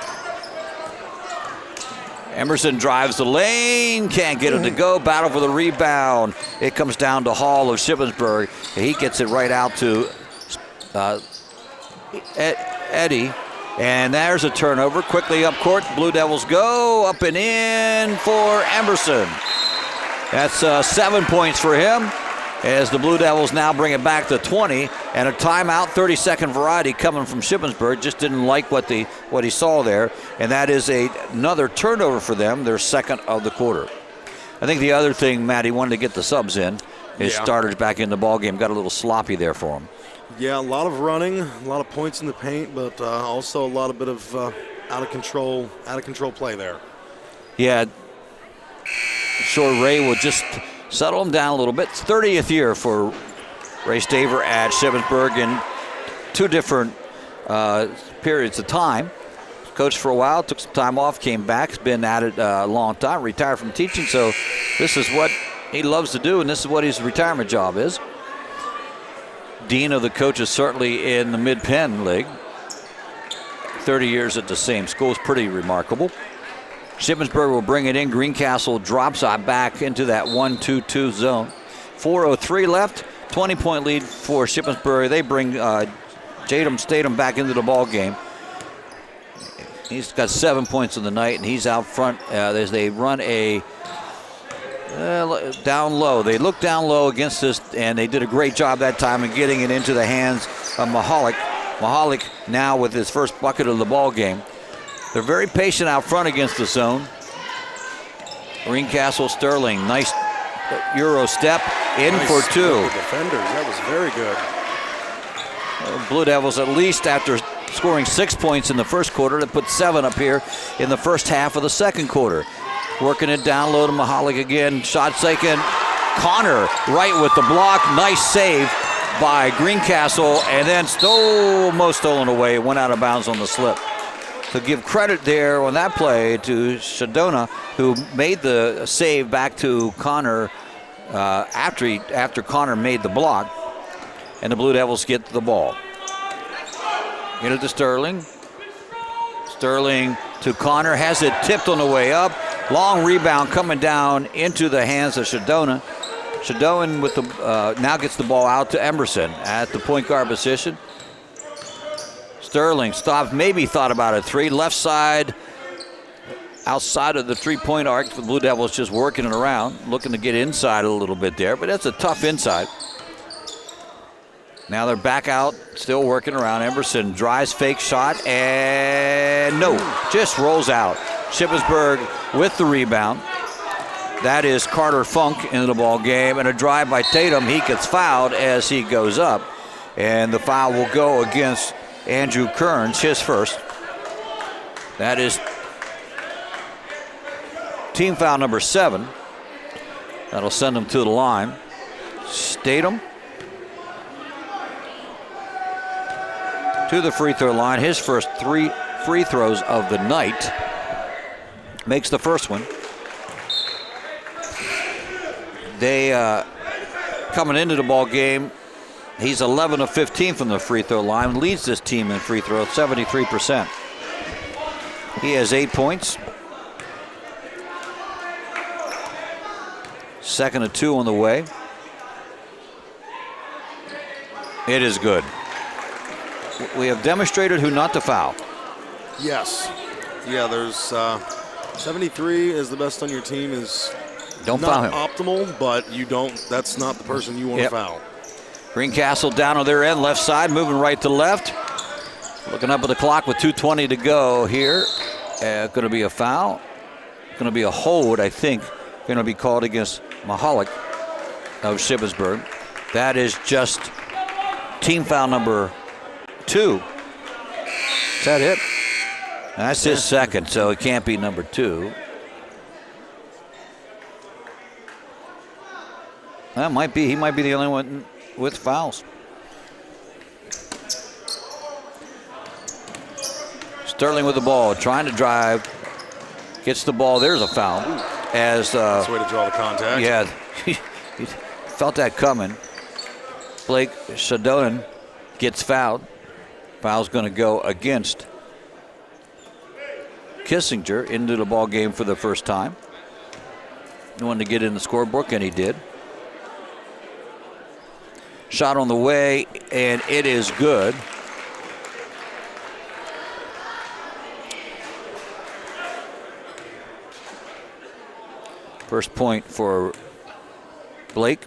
Emerson drives the lane, can't get it to go. Battle for the rebound. It comes down to Hall of Shippensburg. He gets it right out to Eddy. And there's a turnover. Quickly up court. Blue Devils go up and in for Emerson. That's 7 points for him as the Blue Devils now bring it back to 20. And a timeout, 30-second variety coming from Shippensburg. Just didn't like what he saw there. And that is another turnover for them, their second of the quarter. I think the other thing, Matt, he wanted to get the subs in. his starters back in the ball game. Got a little sloppy there for him. Yeah, a lot of running, a lot of points in the paint, but also a lot of bit of out of control play there. Yeah, sure. Ray will just settle him down a little bit. It's 30th year for Ray Staver at Shippensburg in 2 different periods of time. Coached for a while, took some time off, came back. Has been at it a long time. Retired from teaching, so this is what he loves to do, and this is what his retirement job is. Dean of the coaches certainly in the Mid-Penn League. 30 years at the same school is pretty remarkable. Shippensburg will bring it in. Greencastle drops back into that 1-2-2 zone. 4:03 left. 20-point lead for Shippensburg. They bring Jadam Statham back into the ball game. He's got 7 points in the night, and he's out front as they run a down low. They look down low against this, and they did a great job that time in getting it into the hands of Mahalik. Mahalik now with his first bucket of the ball game. They're very patient out front against the zone. Greencastle Sterling, nice Euro step in nice for 2. Defenders, that was very good. Blue Devils, at least after scoring 6 points in the first quarter, they put 7 up here in the first half of the second quarter. Working it down low to Mahalik again. Shot taken. Connor right with the block. Nice save by Greencastle, and then almost stolen away. It went out of bounds on the slip. So give credit there on that play to Shadona, who made the save back to Connor after Connor made the block. And the Blue Devils get the ball. Get it to Sterling. Sterling to Connor. Has it tipped on the way up. Long rebound coming down into the hands of Shadona. Shadona with the now gets the ball out to Emerson at the point guard position. Sterling stops, maybe thought about a 3. Left side, outside of the 3-point arc. The Blue Devils just working it around, looking to get inside a little bit there, but that's a tough inside. Now they're back out, still working around. Emerson drives, fake shot, and no, just rolls out. Shippensburg with the rebound. That is Carter Funk into the ball game, and a drive by Tatum. He gets fouled as he goes up, and the foul will go against Andrew Kearns, his first. That is team foul number 7. That'll send him to the line. Statham to the free throw line. His first 3 free throws of the night. Makes the first one. They coming into the ball game, he's 11 of 15 from the free throw line, leads this team in free throws, 73%. He has 8 points. Second of 2 on the way. It is good. We have demonstrated who not to foul. Yes. Yeah, there's 73 is the best on your team is don't not foul him. Optimal, but you don't. That's not the person you want to foul. Greencastle down on their end, left side, moving right to left. Looking up at the clock with 2:20 to go here. Going to be a foul. Going to be a hold, I think. Going to be called against Mahalik of Shippensburg. That is just team foul number 2. Is that it? That's his second, so it can't be number 2. That might be. He might be the only one with fouls. Sterling with the ball, trying to drive. Gets the ball. There's a foul. As that's the way to draw the contact. Yeah, he felt that coming. Blake Shadonan gets fouled. Foul's going to go against Kissinger into the ball game for the first time. He wanted to get in the scorebook, and he did. Shot on the way, and it is good. First point for Blake.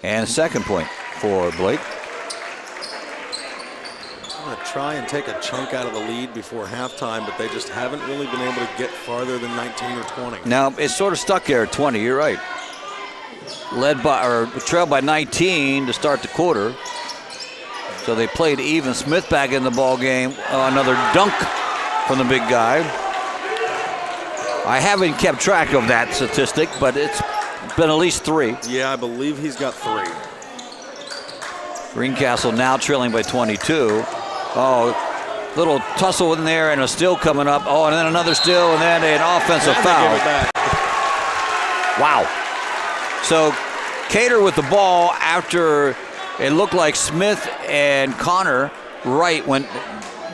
And second point for Blake. try and take a chunk out of the lead before halftime, but they just haven't really been able to get farther than 19 or 20. Now, it's sort of stuck there at 20, you're right. Trailed by 19 to start the quarter. So they played even. Smith back in the ball game. Another dunk from the big guy. I haven't kept track of that statistic, but it's been at least 3. Yeah, I believe he's got 3. Greencastle now trailing by 22. Oh, little tussle in there and a steal coming up. Oh, and then another steal and then an offensive foul. Wow. So Cater with the ball after it looked like Smith and Connor Wright went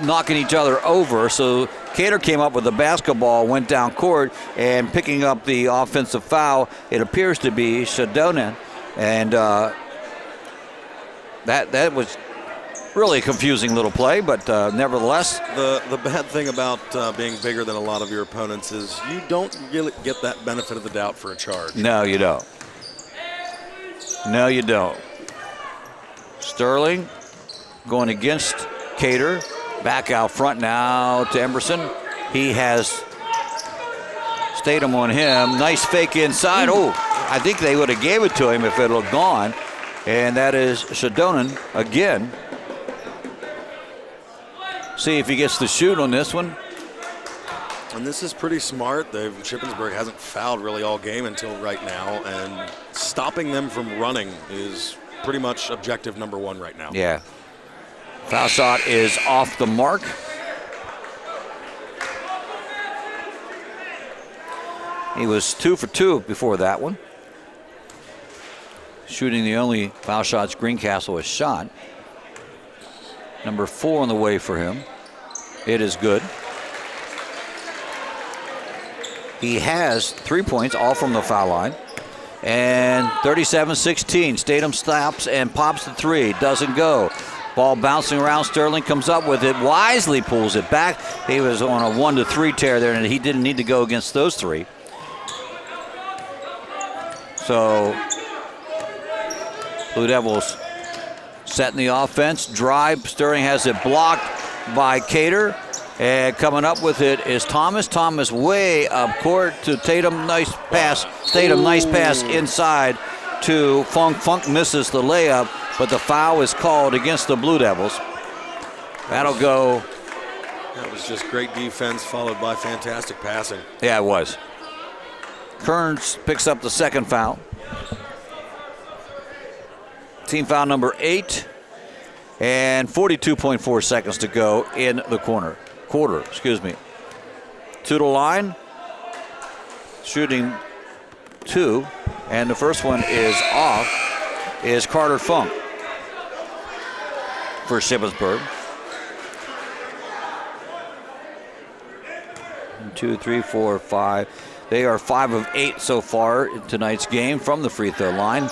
knocking each other over. So Cater came up with the basketball, went down court, and picking up the offensive foul, it appears to be Shadonan. And that was really a confusing little play, but nevertheless. The bad thing about being bigger than a lot of your opponents is you don't really get that benefit of the doubt for a charge. No, you don't. No, you don't. Sterling going against Cater. Back out front now to Emerson. He has Statham on him. Nice fake inside. Oh, I think they would have gave it to him if it had gone. And that is Shadonan again. See if he gets the shoot on this one. And this is pretty smart. Shippensburg hasn't fouled really all game until right now, and stopping them from running is pretty much objective number 1 right now. Yeah. Foul shot is off the mark. He was 2 for 2 before that one. Shooting the only foul shots Greencastle has shot. Number 4 on the way for him. It is good. He has 3 points, all from the foul line. And 37-16. Statham stops and pops the 3. Doesn't go. Ball bouncing around. Sterling comes up with it. Wisely pulls it back. He was on a 1-3 tear there, and he didn't need to go against those 3. So Blue Devils setting the offense. Drive. Sterling has it blocked by Cater. And coming up with it is Thomas. Thomas way up court to Tatum. Nice pass. Tatum, nice pass inside to Funk. Funk misses the layup, but the foul is called against the Blue Devils. That'll go. That was just great defense followed by fantastic passing. Yeah, it was. Kearns picks up the second foul. Team foul number 8. And 42.4 seconds to go in the quarter. To the line. Shooting 2. And the first one is off. Is Carter Funk for Shippensburg. 1, 2, 3, 4, 5. They are 5 of 8 so far in tonight's game from the free throw line.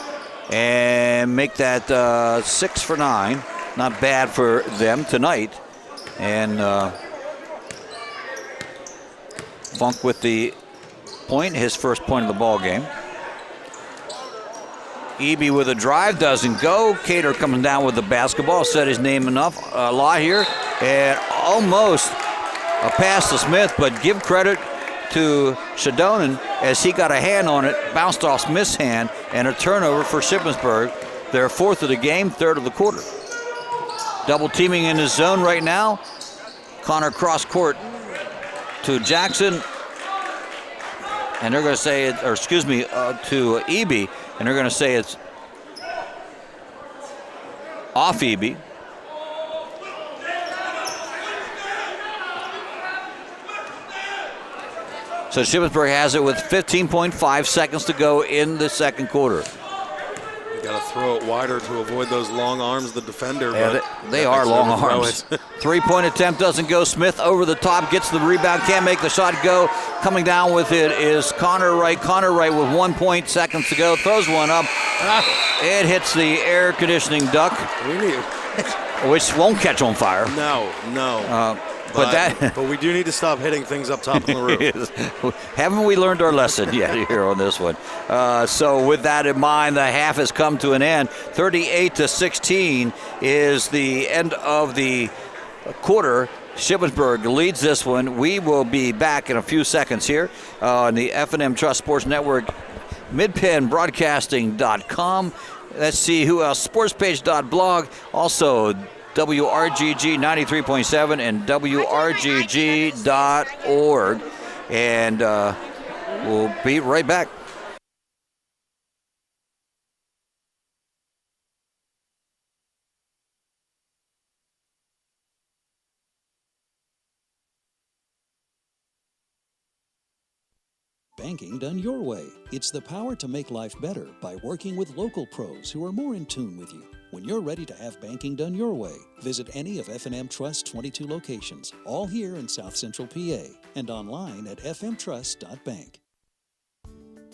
And make that 6 for 9. Not bad for them tonight. And Funk with the point, his first point of the ball game. Eby with a drive, doesn't go. Cater coming down with the basketball, said his name a lot here. And almost a pass to Smith, but give credit to Shadonan as he got a hand on it, bounced off Smith's hand, and a turnover for Shippensburg. Their 4th of the game, 3rd of the quarter. Double teaming in his zone right now. Connor cross court to Jackson. And they're going to say, to Eby, and they're going to say it's off Eby. So Shippensburg has it with 15.5 seconds to go in the second quarter. You got to throw it wider to avoid those long arms of the defender. Yeah, they are long arms. 3-point attempt doesn't go. Smith over the top, gets the rebound, can't make the shot go. Coming down with it is Connor Wright. Connor Wright with 1 point, seconds to go. Throws one up. It hits the air conditioning duct, which won't catch on fire. No. But we do need to stop hitting things up top of the roof. Haven't we learned our lesson yet here on this one? So with that in mind, the half has come to an end. 38-16 is the end of the quarter. Shippensburg leads this one. We will be back in a few seconds here on the F&M Trust Sports Network, midpenbroadcasting.com. Let's see who else. Sportspage.blog. Also, WRGG 93.7 and WRGG.org. And we'll be right back. Banking done your way. It's the power to make life better by working with local pros who are more in tune with you. When you're ready to have banking done your way, visit any of F&M Trust's 22 locations, all here in South Central PA, and online at fmtrust.bank.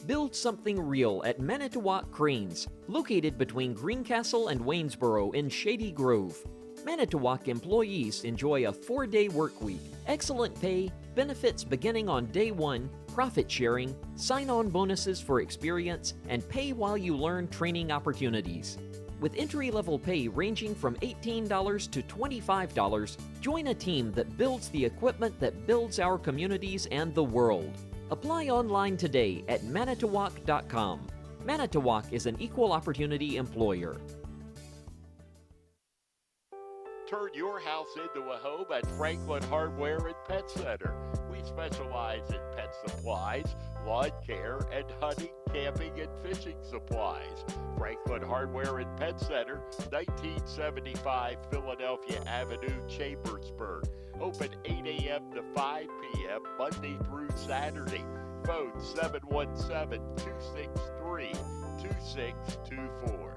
Build something real at Manitowoc Cranes, located between Greencastle and Waynesboro in Shady Grove. Manitowoc employees enjoy a 4-day work week, excellent pay, benefits beginning on day 1, profit sharing, sign-on bonuses for experience, and pay while you learn training opportunities. With entry-level pay ranging from $18 to $25, join a team that builds the equipment that builds our communities and the world. Apply online today at manitowoc.com. Manitowoc is an equal opportunity employer. Turn your house into a home at Franklin Hardware and Pet Center. We specialize in pet supplies, lawn care, and hunting, camping, and fishing supplies. Franklin Hardware and Pet Center, 1975 Philadelphia Avenue, Chambersburg. Open 8 a.m. to 5 p.m. Monday through Saturday. Phone 717-263-2624.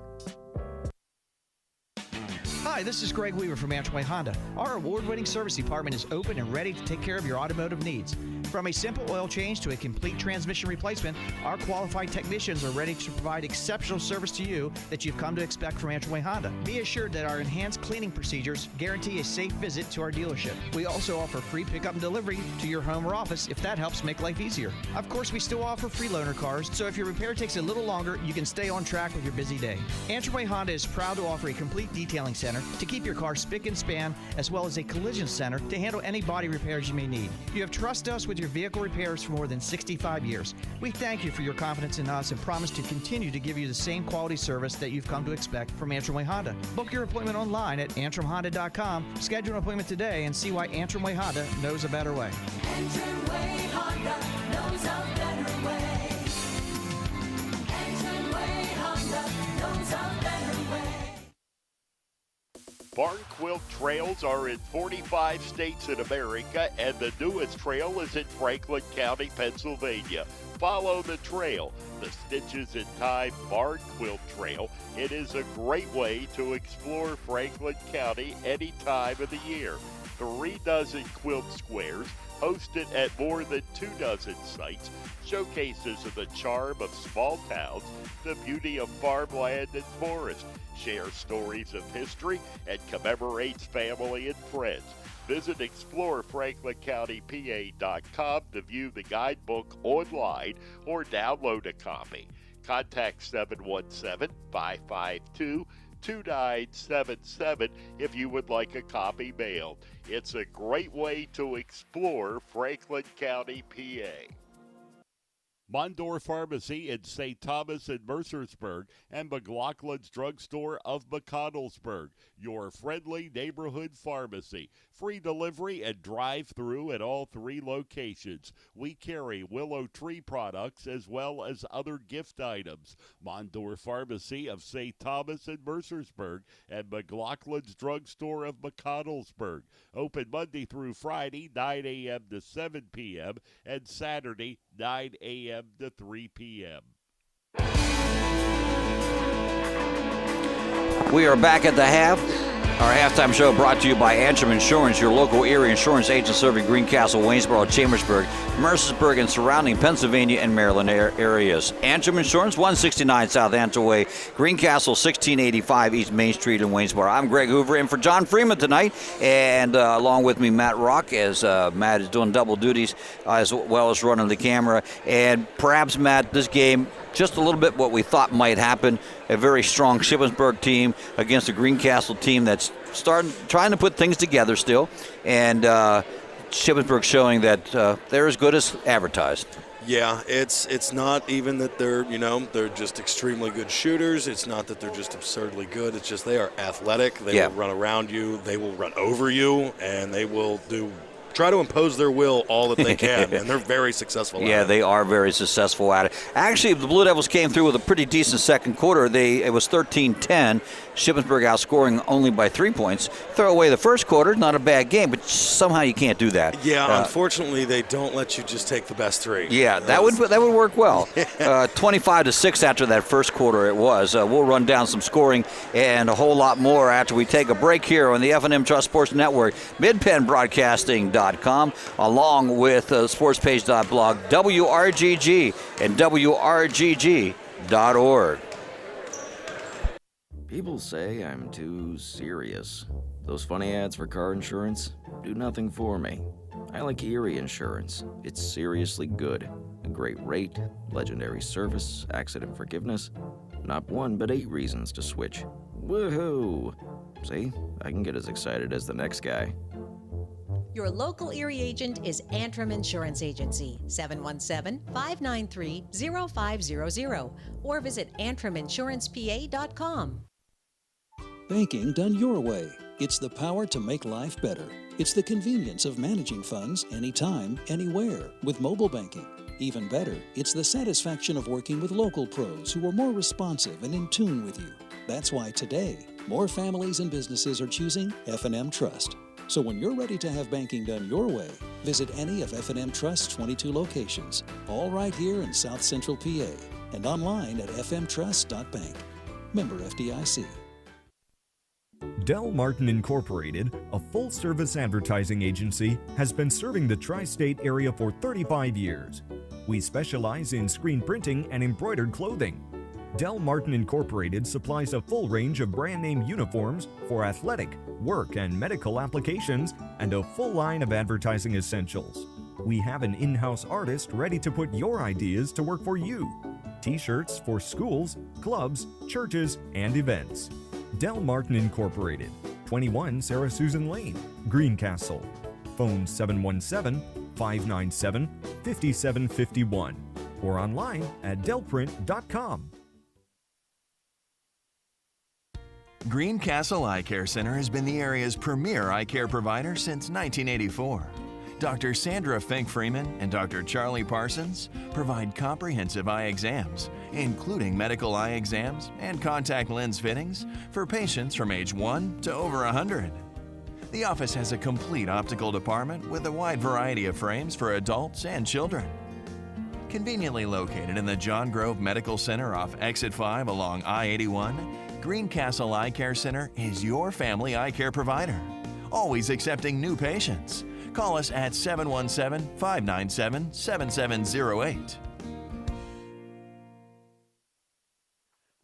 Hi, this is Greg Weaver from Antrim Honda. Our award-winning service department is open and ready to take care of your automotive needs. From a simple oil change to a complete transmission replacement, our qualified technicians are ready to provide exceptional service to you that you've come to expect from Antrim Honda. Be assured that our enhanced cleaning procedures guarantee a safe visit to our dealership. We also offer free pickup and delivery to your home or office if that helps make life easier. Of course, we still offer free loaner cars, so if your repair takes a little longer, you can stay on track with your busy day. Antrim Honda is proud to offer a complete detailing center to keep your car spick and span, as well as a collision center to handle any body repairs you may need. You have trusted us with your vehicle repairs for more than 65 years. We thank you for your confidence in us and promise to continue to give you the same quality service that you've come to expect from Antrim Honda. Book your appointment online at antrimhonda.com. Schedule an appointment today and see why Antrim Honda knows a better way. Antrim Honda knows a better way. Antrim Honda knows a better way. Barn Quilt Trails are in 45 states in America, and the newest trail is in Franklin County, Pennsylvania. Follow the trail, the Stitches in Time Barn Quilt Trail. It is a great way to explore Franklin County any time of the year. 3 dozen quilt squares, hosted at more than 2 dozen sites, showcases of the charm of small towns, the beauty of farmland and forest, share stories of history, and commemorates family and friends. Visit ExploreFranklinCountyPA.com to view the guidebook online or download a copy. Contact 717-552-2977 if you would like a copy mailed. It's a great way to explore Franklin County, PA. Mondor Pharmacy in St. Thomas and Mercersburg, and McLaughlin's Drugstore of McConnellsburg, your friendly neighborhood pharmacy. Free delivery and drive-through at all 3 locations. We carry Willow Tree products as well as other gift items. Mondor Pharmacy of St. Thomas and Mercersburg, and McLaughlin's Drugstore of McConnellsburg. Open Monday through Friday, 9 a.m. to 7 p.m., and Saturday, 9 a.m. to 3 p.m. We are back at the half. Our halftime show brought to you by Antrim Insurance, your local area insurance agent serving Greencastle, Waynesboro, Chambersburg, Mercersburg, and surrounding Pennsylvania and Maryland areas. Antrim Insurance, 169 South Antrim Way, Greencastle, 1685 East Main Street in Waynesboro. I'm Greg Hoover, in for John Freeman tonight, and along with me, Matt Rock, as Matt is doing double duties as well as running the camera. And perhaps, Matt, this game, just a little bit what we thought might happen. A very strong Shippensburg team against a Greencastle team that's trying to put things together still, and Shippensburg showing that they're as good as advertised. Yeah, it's not even that they're just extremely good shooters. It's not that they're just absurdly good. It's just they are athletic. They will run around you. They will run over you, and they will try to impose their will all that they can, and they're very successful at it. Yeah, they are very successful at it. Actually, the Blue Devils came through with a pretty decent second quarter. It was 13-10. Shippensburg outscoring only by 3 points. Throw away the first quarter, not a bad game, but somehow you can't do that. Yeah, unfortunately, they don't let you just take the best three. Yeah, that would work well. 25-6 after that first quarter it was. We'll run down some scoring and a whole lot more after we take a break here on the F&M Trust Sports Network, midpennbroadcasting.com, along with sportspage.blog, WRGG, and WRGG.org. People say I'm too serious. Those funny ads for car insurance do nothing for me. I like Erie Insurance. It's seriously good. A great rate, legendary service, accident forgiveness. Not 1 but 8 reasons to switch. Woohoo! See, I can get as excited as the next guy. Your local Erie agent is Antrim Insurance Agency, 717-593-0500, or visit antriminsurancepa.com. Banking done your way. It's the power to make life better. It's the convenience of managing funds anytime, anywhere with mobile banking. Even better, it's the satisfaction of working with local pros who are more responsive and in tune with you. That's why today, more families and businesses are choosing F&M Trust. So when you're ready to have banking done your way, visit any of F&M Trust's 22 locations, all right here in South Central PA, and online at fmtrust.bank. Member FDIC. Del Martin Incorporated, a full-service advertising agency, has been serving the tri-state area for 35 years. We specialize in screen printing and embroidered clothing. Del Martin Incorporated supplies a full range of brand-name uniforms for athletic, work, and medical applications, and a full line of advertising essentials. We have an in-house artist ready to put your ideas to work for you. T-shirts for schools, clubs, churches, and events. Del Martin Incorporated, 21 Sarah Susan Lane, Greencastle. Phone 717-597-5751 or online at delprint.com. Greencastle Eye Care Center has been the area's premier eye care provider since 1984. Dr. Sandra Fink-Freeman and Dr. Charlie Parsons provide comprehensive eye exams, including medical eye exams and contact lens fittings for patients from age 1 to over 100. The office has a complete optical department with a wide variety of frames for adults and children. Conveniently located in the John Grove Medical Center off Exit 5 along I-81, Greencastle Eye Care Center is your family eye care provider, always accepting new patients. Call us at 717-597-7708.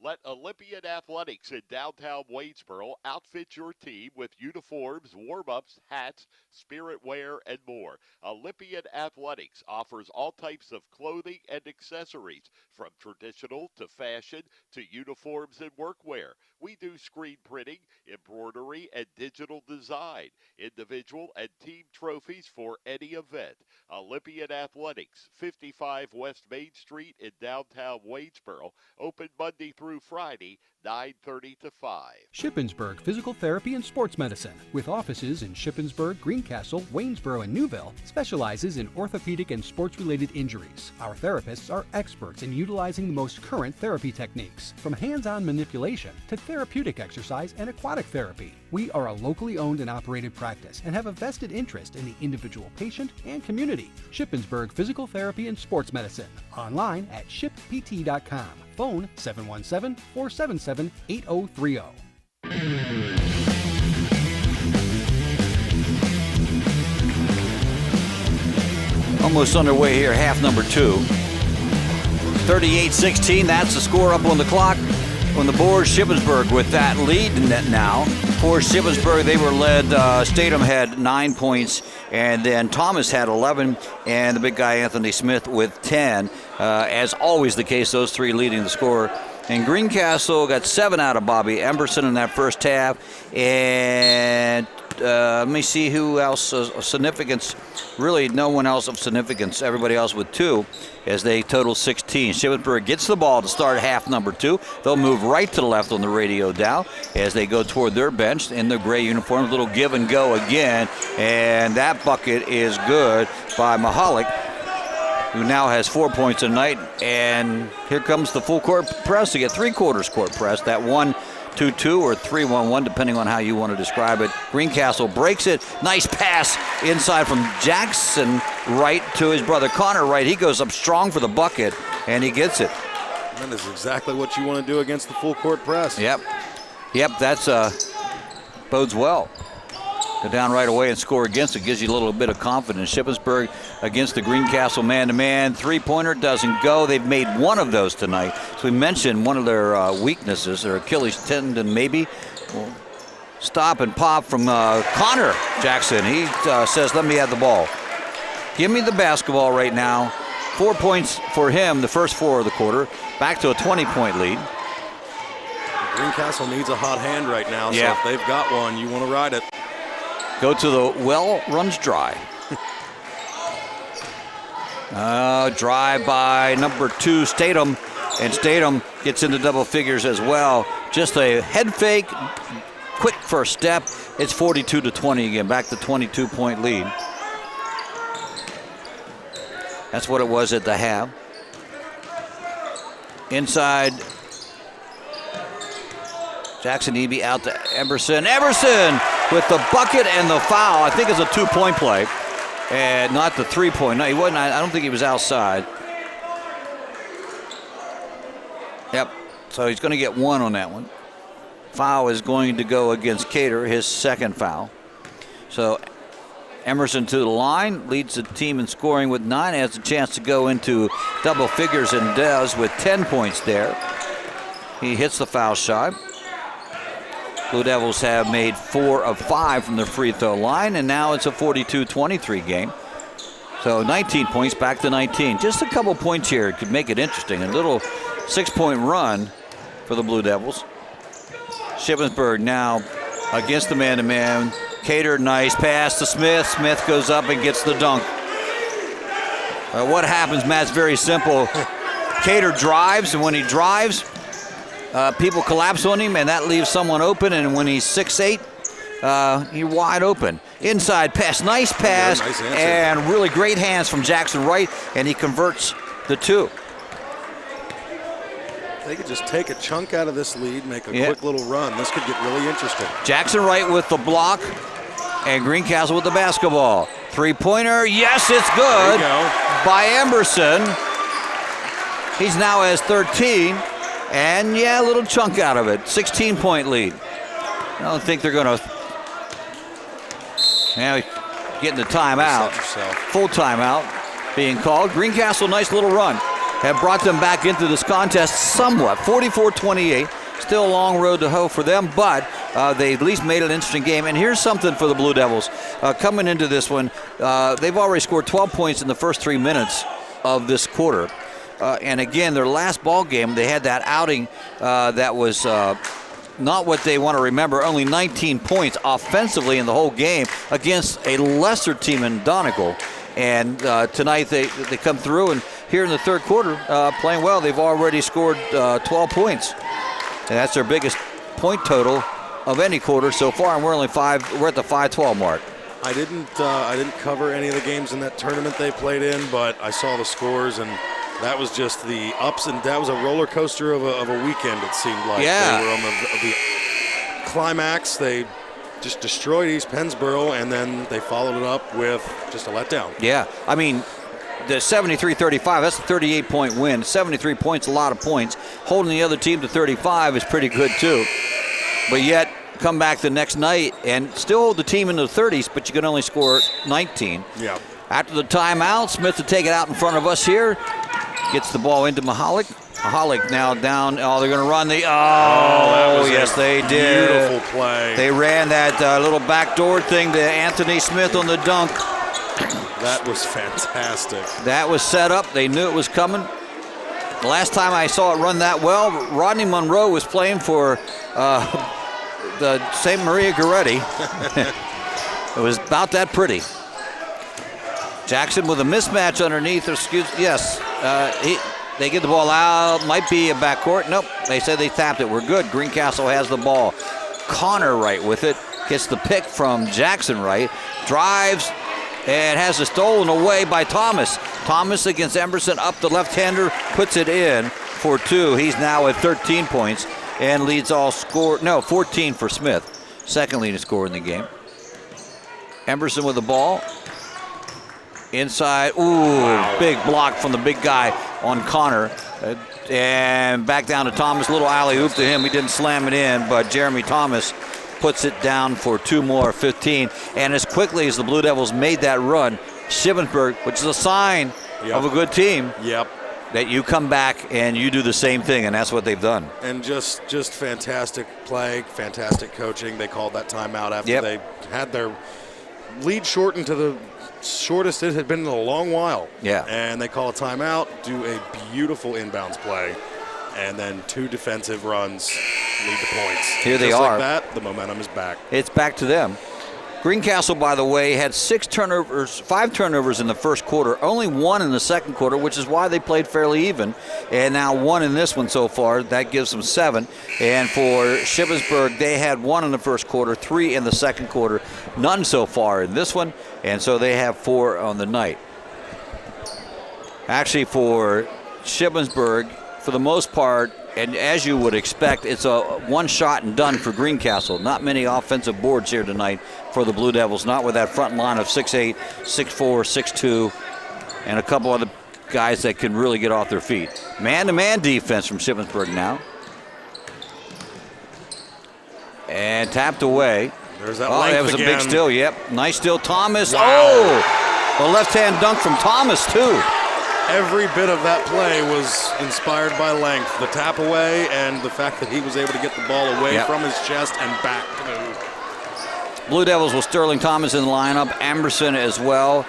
Let Olympian Athletics in downtown Waynesboro outfit your team with uniforms, warm-ups, hats, spirit wear, and more. Olympian Athletics offers all types of clothing and accessories, from traditional to fashion to uniforms and workwear. We do screen printing, embroidery, and digital design, individual and team trophies for any event. Olympian Athletics, 55 West Main Street in downtown Waynesboro, open Monday through Friday, 9:30 to 5. Shippensburg Physical Therapy and Sports Medicine, with offices in Shippensburg, Greencastle, Waynesboro, and Newville, specializes in orthopedic and sports-related injuries. Our therapists are experts in utilizing the most current therapy techniques, from hands-on manipulation to therapeutic exercise and aquatic therapy. We are a locally owned and operated practice and have a vested interest in the individual patient and community. Shippensburg Physical Therapy and Sports Medicine, online at shippt.com. Phone 717-477-8030. Almost underway here, half number 2. 38-16, that's the score up on the clock. On the board, Shippensburg with that lead now. For Shippensburg, they were led, Statham had 9 points, and then Thomas had 11, and the big guy Anthony Smith with 10. As always the case, those three leading the score. And Greencastle got 7 out of Bobby Emberson in that first half. And let me see who else of significance. Really, no one else of significance. Everybody else with 2 as they total 16. Shippensburg gets the ball to start half number 2. They'll move right to the left on the radio dial as they go toward their bench in their gray uniforms. Little give and go again. And that bucket is good by Mahalik, who now has 4 points tonight. And here comes the full court press to get 3/4 court press. That 1-2-2 or 3-1-1, depending on how you want to describe it. Greencastle breaks it. Nice pass inside from Jackson Wright to his brother Connor Wright. He goes up strong for the bucket, and he gets it. That is exactly what you want to do against the full court press. Yep, that's bodes well. Go down right away and score against it. Gives you a little bit of confidence. Shippensburg against the Greencastle man-to-man. Three-pointer doesn't go. They've made one of those tonight. So we mentioned one of their weaknesses, their Achilles tendon maybe. Well, stop and pop from Connor Jackson. He says, let me have the ball. Give me the basketball right now. 4 points for him, the first 4 of the quarter. Back to a 20-point lead. Greencastle needs a hot hand right now, so if they've got one, you want to ride it. Go to the well, runs dry. Drive by number 2, Statham. And Statham gets into double figures as well. Just a head fake, quick first step. It's 42-20 again, back to 22-point lead. That's what it was at the half. Inside, Jackson Eby out to Emberson. Emberson with the bucket and the foul. I think it's a 2-point play, and not the 3-point. No, he wasn't. I don't think he was outside. Yep. So he's going to get 1 on that one. Foul is going to go against Cater, his second foul. So Emerson to the line, leads the team in scoring with 9, has a chance to go into double figures and does with 10 points there. He hits the foul shot. Blue Devils have made 4 of 5 from the free throw line, and now it's a 42-23 game. So 19 points, back to 19. Just a couple points here could make it interesting. A little 6-point run for the Blue Devils. Shippensburg now against the man-to-man. Cater, nice pass to Smith. Smith goes up and gets the dunk. What happens, Matt, it's very simple. Cater drives, and when he drives, people collapse on him, and that leaves someone open, and when he's 6'8", he's wide open. Inside pass, nice pass, and really great hands from Jackson Wright, and he converts the 2. They could just take a chunk out of this lead, make a quick little run. This could get really interesting. Jackson Wright with the block, and Greencastle with the basketball. 3-pointer, yes, it's good by Emberson. He's now has 13. And a little chunk out of it. 16-point lead. I don't think they're going to get the timeout. Full timeout being called. Greencastle, nice little run. Have brought them back into this contest somewhat. 44-28. Still a long road to hoe for them, but they at least made it an interesting game. And here's something for the Blue Devils. Coming into this one, they've already scored 12 points in the first 3 minutes of this quarter. And again, their last ball game, they had that outing that was not what they want to remember. Only 19 points offensively in the whole game against a lesser team in Donegal. And tonight they come through, and here in the third quarter, playing well. They've already scored 12 points. And that's their biggest point total of any quarter so far, and we're only 5. We're at the 5-12 mark. I didn't cover any of the games in that tournament they played in, but I saw the scores, and that was just the ups and downs. That was a roller coaster of a weekend, it seemed like. Yeah. They were on the climax. They just destroyed East Pennsboro, and then they followed it up with just a letdown. Yeah, I mean, the 73-35, that's a 38-point win. 73 points, a lot of points. Holding the other team to 35 is pretty good, too. But yet, come back the next night and still hold the team in the 30s, but you can only score 19. Yeah. After the timeout, Smith to take it out in front of us here. Gets the ball into Mahalik. Mahalik now down. Oh, they're going to run the. that was yes, they did. Beautiful play. They ran that little backdoor thing to Anthony Smith on the dunk. That was fantastic. That was set up. They knew it was coming. The last time I saw it run that well, Rodney Monroe was playing for the St. Maria Goretti. It was about that pretty. Jackson with a mismatch underneath. They get the ball out. Might be a backcourt. Nope. They said they tapped it. We're good. Greencastle has the ball. Connor Wright with it. Gets the pick from Jackson Wright. Drives and has it stolen away by Thomas. Thomas against Emerson. Up the left-hander. Puts it in for 2. He's now at 13 points and leads all score. No, 14 for Smith. Second leading scorer in the game. Emerson with the ball. Inside, big block from the big guy on Connor. And back down to Thomas, little alley-oop to him. He didn't slam it in, but Jeremy Thomas puts it down for 2 more, 15. And as quickly as the Blue Devils made that run, Shippensburg, which is a sign of a good team, that you come back and you do the same thing, and that's what they've done. And just fantastic play, fantastic coaching. They called that timeout after they had their lead shortened to the shortest it had been in a long while. Yeah. And they call a timeout, do a beautiful inbounds play, and then 2 defensive runs lead to points. Here they Just are. Like that, the momentum is back. It's back to them. Greencastle, by the way, had 5 turnovers in the first quarter, only 1 in the second quarter, which is why they played fairly even. And now 1 in this one so far. That gives them 7. And for Shippensburg, they had 1 in the first quarter, 3 in the second quarter, none so far in this one. And so they have 4 on the night. Actually, for Shippensburg, for the most part, and as you would expect, it's a one shot and done for Greencastle. Not many offensive boards here tonight for the Blue Devils, not with that front line of 6'8", 6'4", 6'2", and a couple other guys that can really get off their feet. Man-to-man defense from Shippensburg now. And tapped away. There's that that was again. a big steal, yep. Nice steal, Thomas. Wow. Oh! A left-hand dunk from Thomas, too. Every bit of that play was inspired by length. The tap away and the fact that he was able to get the ball away from his chest and back to the hoop. Blue Devils with Sterling Thomas in the lineup, Emerson as well.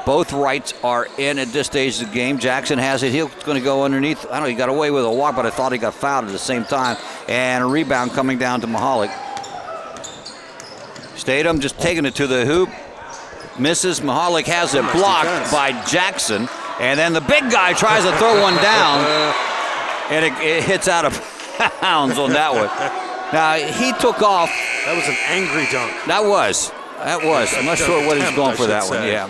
Both Wrights are in at this stage of the game. Jackson has it. He's going to go underneath. I don't know, he got away with a walk, but I thought he got fouled at the same time. And a rebound coming down to Mahalik. Statham just taking it to the hoop. Misses. Mahalik has it blocked by Jackson. And then the big guy tries to throw one down. And it hits out of bounds on that one. Now, he took off. That was an angry dunk. That was. I'm not sure what he's going for that one. Yeah.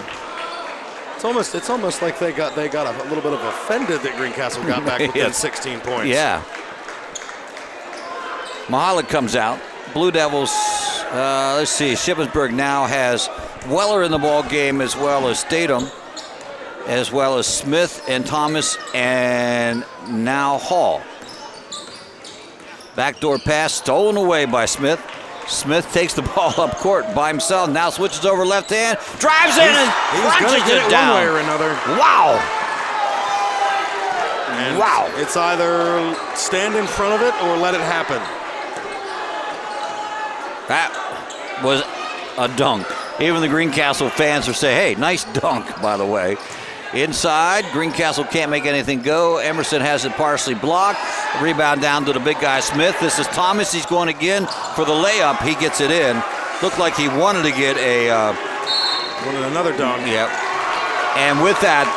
It's almost like they got a little bit of offended that Greencastle got back within 16 points. Yeah. Mahalik comes out. Blue Devils, let's see, Shippensburg now has Weller in the ball game as well as Statham, as well as Smith and Thomas and now Hall. Backdoor pass stolen away by Smith. Smith takes the ball up court by himself. Now switches over left hand, drives in and crunches it down. One way or another. Wow. And it's either stand in front of it or let it happen. That was a dunk. Even the Greencastle fans are saying, hey, nice dunk, by the way. Inside, Greencastle can't make anything go. Emerson has it partially blocked. Rebound down to the big guy, Smith. This is Thomas. He's going again for the layup. He gets it in. Looked like he wanted to get wanted another dunk. Yep. And with that,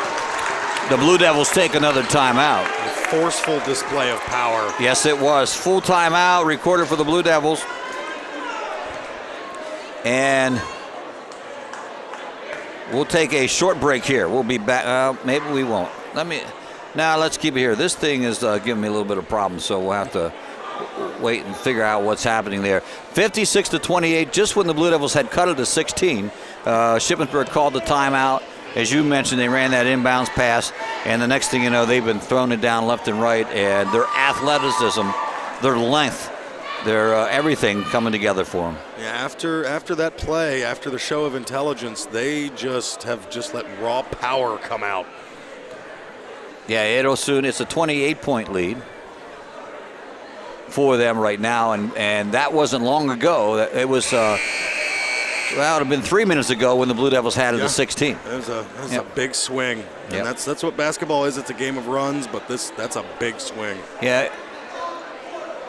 the Blue Devils take another timeout. A forceful display of power. Yes, it was. Full timeout recorded for the Blue Devils. And we'll take a short break here. We'll be back. Maybe we won't. Let's keep it here. This thing is giving me a little bit of problems, so we'll have to wait and figure out what's happening there. 56-28, just when the Blue Devils had cut it to 16. Shippensburg called the timeout. As you mentioned, they ran that inbounds pass, and the next thing you know, they've been throwing it down left and right, and their athleticism, their length, their everything coming together for them. Yeah, after that play, after the show of intelligence, they have let raw power come out. Yeah, it's a 28-point lead for them right now, and that wasn't long ago. It was Well, it would have been 3 minutes ago when the Blue Devils had it at 16. That was a big swing. And that's what basketball is. It's a game of runs, but that's a big swing. Yeah.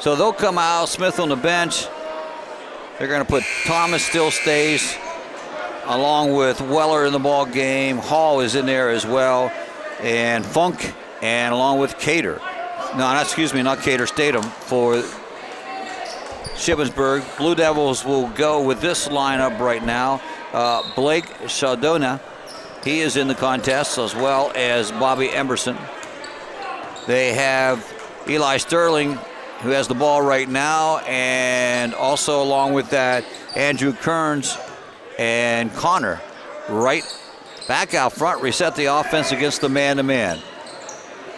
So they'll come out, Smith on the bench. They're going to put Thomas still stays, along with Weller in the ball game. Hall is in there as well, and Funk, and along with Cater. Not Cater, Statham for Shippensburg. Blue Devils will go with this lineup right now. Blake Shaldona, he is in the contest, as well as Bobby Emberson. They have Eli Sterling, who has the ball right now, and also along with that, Andrew Kearns and Connor right back out front, reset the offense against the man-to-man.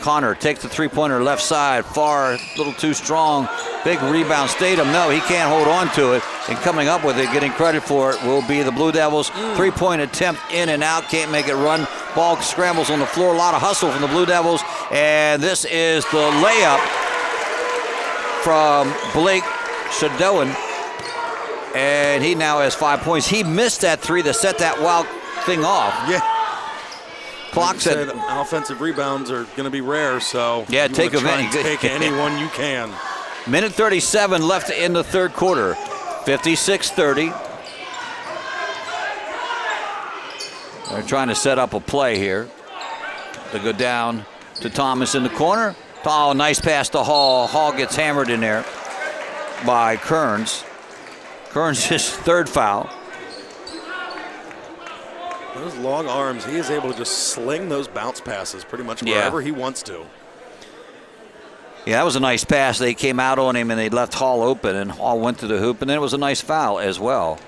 Connor takes the three-pointer left side, far, a little too strong. Big rebound, Statham. No, he can't hold on to it. And coming up with it, getting credit for it, will be the Blue Devils. Three-point attempt in and out, can't make it run. Ball scrambles on the floor, a lot of hustle from the Blue Devils. And this is the layup from Blake Shadowan. And he now has 5 points. He missed that three to set that wild thing off. Yeah. Clock said offensive rebounds are going to be rare, so yeah, take anyone you can. Minute 37 left in the third quarter. 56-30. They're trying to set up a play here to go down to Thomas in the corner. Oh, nice pass to Hall. Hall gets hammered in there by Kearns. Kearns his third foul. Those long arms, he is able to just sling those bounce passes pretty much wherever he wants to. Yeah, that was a nice pass. They came out on him and they left Hall open, and Hall went to the hoop, and then it was a nice foul as well.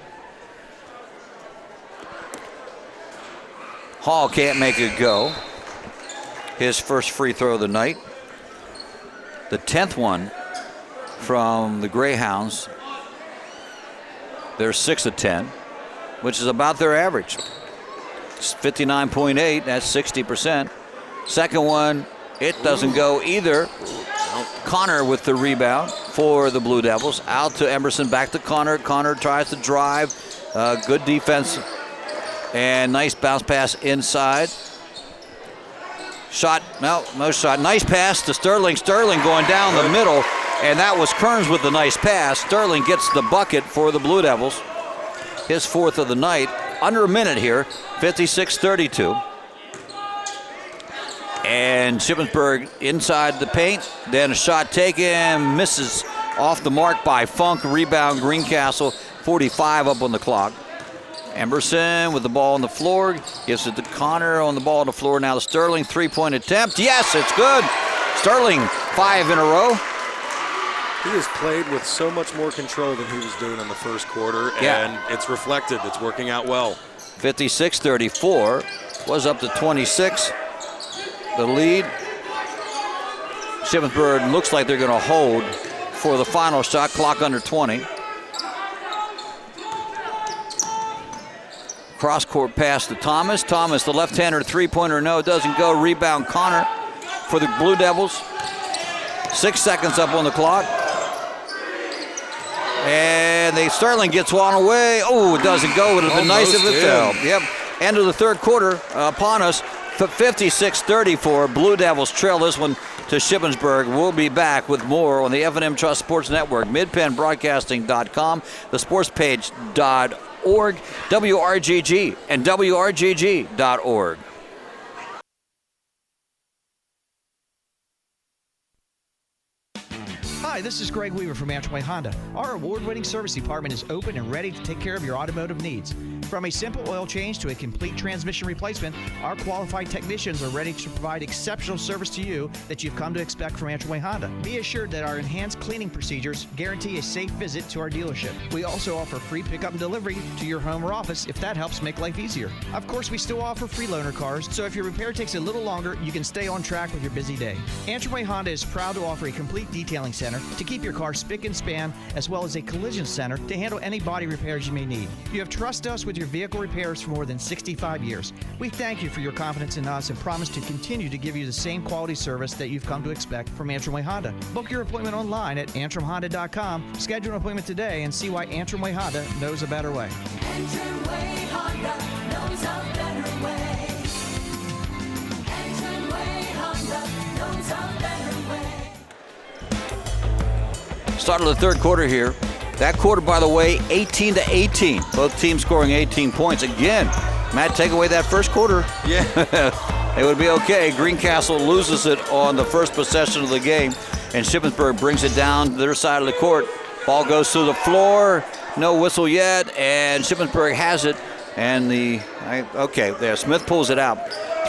Hall can't make it go. His first free throw of the night. The 10th one from the Greyhounds. They're 6 of 10, which is about their average. It's 59.8, that's 60%. Second one, it doesn't go either. Connor with the rebound for the Blue Devils. Out to Emerson, back to Connor. Connor tries to drive. Good defense and nice bounce pass inside. Shot, no shot. Nice pass to Sterling. Sterling going down the middle, and that was Kearns with the nice pass. Sterling gets the bucket for the Blue Devils. His fourth of the night. Under a minute here, 56-32. And Shippensburg inside the paint. Then a shot taken, misses off the mark by Funk. Rebound, Greencastle, 45 up on the clock. Emberson with the ball on the floor. Gives it to Connor on the ball on the floor. Now to Sterling, three-point attempt. Yes, it's good. Sterling, 5 in a row. He has played with so much more control than he was doing in the first quarter, and it's reflected. It's working out well. 56-34, was up to 26. The lead. Shippensburg looks like they're going to hold for the final shot. Clock under 20. Cross-court pass to Thomas. Thomas, the left-hander, three-pointer, no, doesn't go. Rebound, Connor for the Blue Devils. 6 seconds up on the clock. And Sterling gets one away. Oh, it doesn't go. It would have been nice if it fell. Yep. End of the third quarter upon us. 56-34. Blue Devils trail this one to Shippensburg. We'll be back with more on the F&M Trust Sports Network, midpenbroadcasting.com, thesportspage.org, WRGG, and WRGG.org. Hi, this is Greg Weaver from Antwerp Honda. Our award-winning service department is open and ready to take care of your automotive needs. From a simple oil change to a complete transmission replacement, our qualified technicians are ready to provide exceptional service to you that you've come to expect from Antwerp Honda. Be assured that our enhanced cleaning procedures guarantee a safe visit to our dealership. We also offer free pickup and delivery to your home or office if that helps make life easier. Of course, we still offer free loaner cars, so if your repair takes a little longer, you can stay on track with your busy day. Antwerp Honda is proud to offer a complete detailing center to keep your car spick and span, as well as a collision center to handle any body repairs you may need. You have trusted us with with your vehicle repairs for more than 65 years. We thank you for your confidence in us and promise to continue to give you the same quality service that you've come to expect from Antrim Way Honda. Book your appointment online at AntrimHonda.com. Schedule an appointment today and see why Antrim Way Honda knows a better way. Antrim Way Honda knows a better way. Antrim Way Honda knows a better way. Start of the third quarter here. That quarter, by the way, 18-18. Both teams scoring 18 points. Again, Matt, take away that first quarter. Yeah. It would be okay. Greencastle loses it on the first possession of the game, and Shippensburg brings it down to their side of the court. Ball goes to the floor. No whistle yet, and Shippensburg has it. And Smith pulls it out.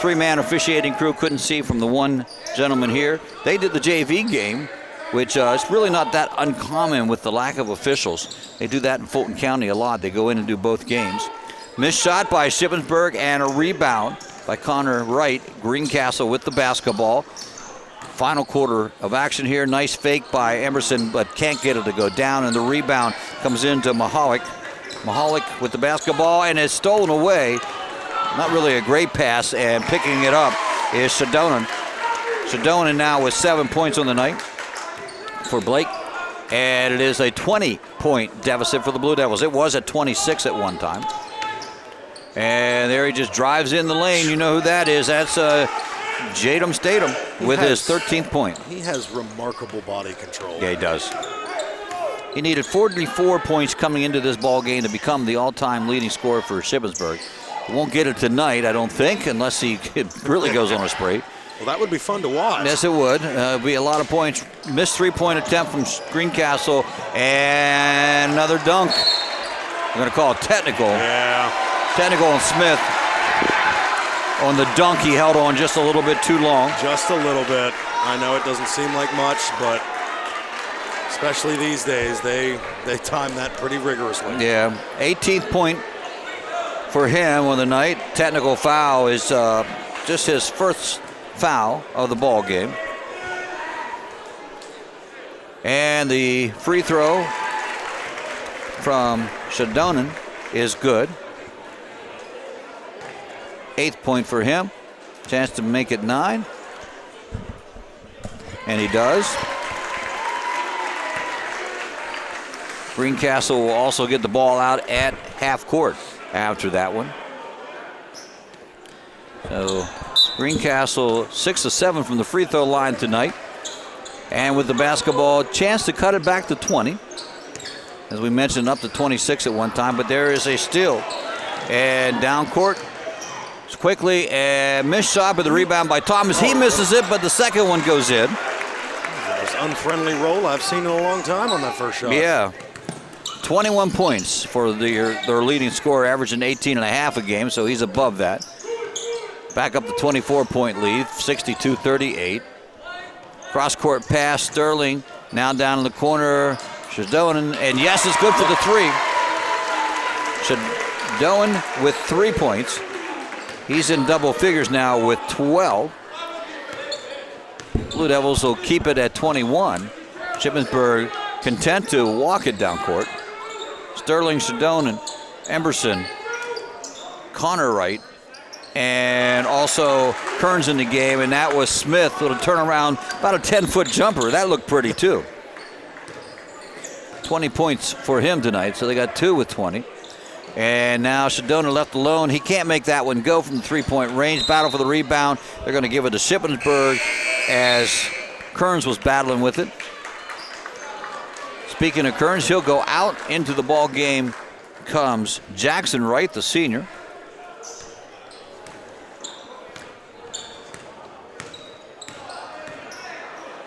Three-man officiating crew couldn't see from the one gentleman here. They did the JV game, which is really not that uncommon with the lack of officials. They do that in Fulton County a lot. They go in and do both games. Missed shot by Shippensburg and a rebound by Connor Wright. Greencastle with the basketball. Final quarter of action here. Nice fake by Emerson, but can't get it to go down, and the rebound comes into Mahalik. Mahalik with the basketball, and is stolen away. Not really a great pass, and picking it up is Shadonan. Shadonan now with 7 points on the night for Blake, and it is a 20-point deficit for the Blue Devils. It was at 26 at one time. And there he just drives in the lane. You know who that is. That's Jadam Statham with his 13th point. He has remarkable body control. Yeah, he does. He needed 44 points coming into this ball game to become the all-time leading scorer for Shippensburg. He won't get it tonight, I don't think, unless he really goes on a spree. Well, that would be fun to watch. Yes, it would. Be a lot of points. Missed three-point attempt from Greencastle, and another dunk. I'm going to call it technical. Yeah. Technical on Smith. On the dunk, he held on just a little bit too long. Just a little bit. I know it doesn't seem like much, but especially these days, they time that pretty rigorously. Yeah, 18th point for him on the night. Technical foul is just his first foul of the ball game. And the free throw from Shadonan is good. 8th point for him. Chance to make it 9. And he does. Greencastle will also get the ball out at half court after that one. So Greencastle 6 of 7 from the free throw line tonight. And with the basketball, chance to cut it back to 20. As we mentioned, up to 26 at one time, but there is a steal. And down court quickly, and missed shot, but the rebound by Thomas. He misses it, but the second one goes in. The most unfriendly roll I've seen in a long time on that first shot. Yeah. 21 points for their leading scorer, averaging 18.5 a game, so he's above that. Back up to 24-point lead, 62-38. Cross-court pass, Sterling now down in the corner. Shadonan, and yes, it's good for the three. Shadonan with 3 points. He's in double figures now with 12. Blue Devils will keep it at 21. Shippensburg content to walk it down court. Sterling, Shadonan, Emerson, Connor Wright, and also Kearns in the game, and that was Smith with a turnaround, about a 10-foot jumper. That looked pretty too. 20 points for him tonight, so they got 2 with 20. And now Shadonan left alone. He can't make that one go from the three-point range. Battle for the rebound. They're going to give it to Shippensburg as Kearns was battling with it. Speaking of Kearns, he'll go out into the ball game. Comes Jackson Wright, the senior.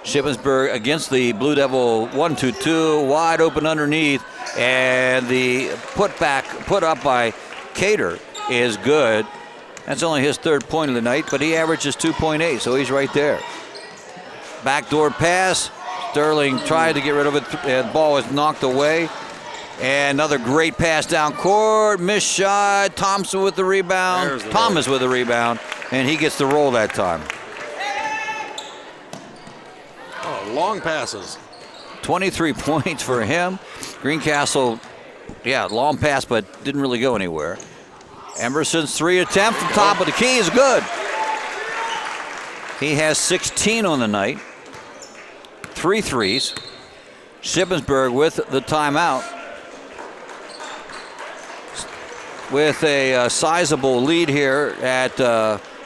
Shippensburg against the Blue Devil 1-2-2, wide open underneath, and the put up by Cater is good. That's only his 3rd point of the night, but he averages 2.8, so he's right there. Backdoor pass. Sterling tried to get rid of it. The ball was knocked away. And another great pass down court. Missed shot. Thompson with the rebound. Thomas with the rebound. And he gets the roll that time. Oh, long passes. 23 points for him. Greencastle, yeah, long pass, but didn't really go anywhere. Emerson's 3 attempt from top of the key is good. He has 16 on the night. 3 threes. Shippensburg with the timeout. With a sizable lead here at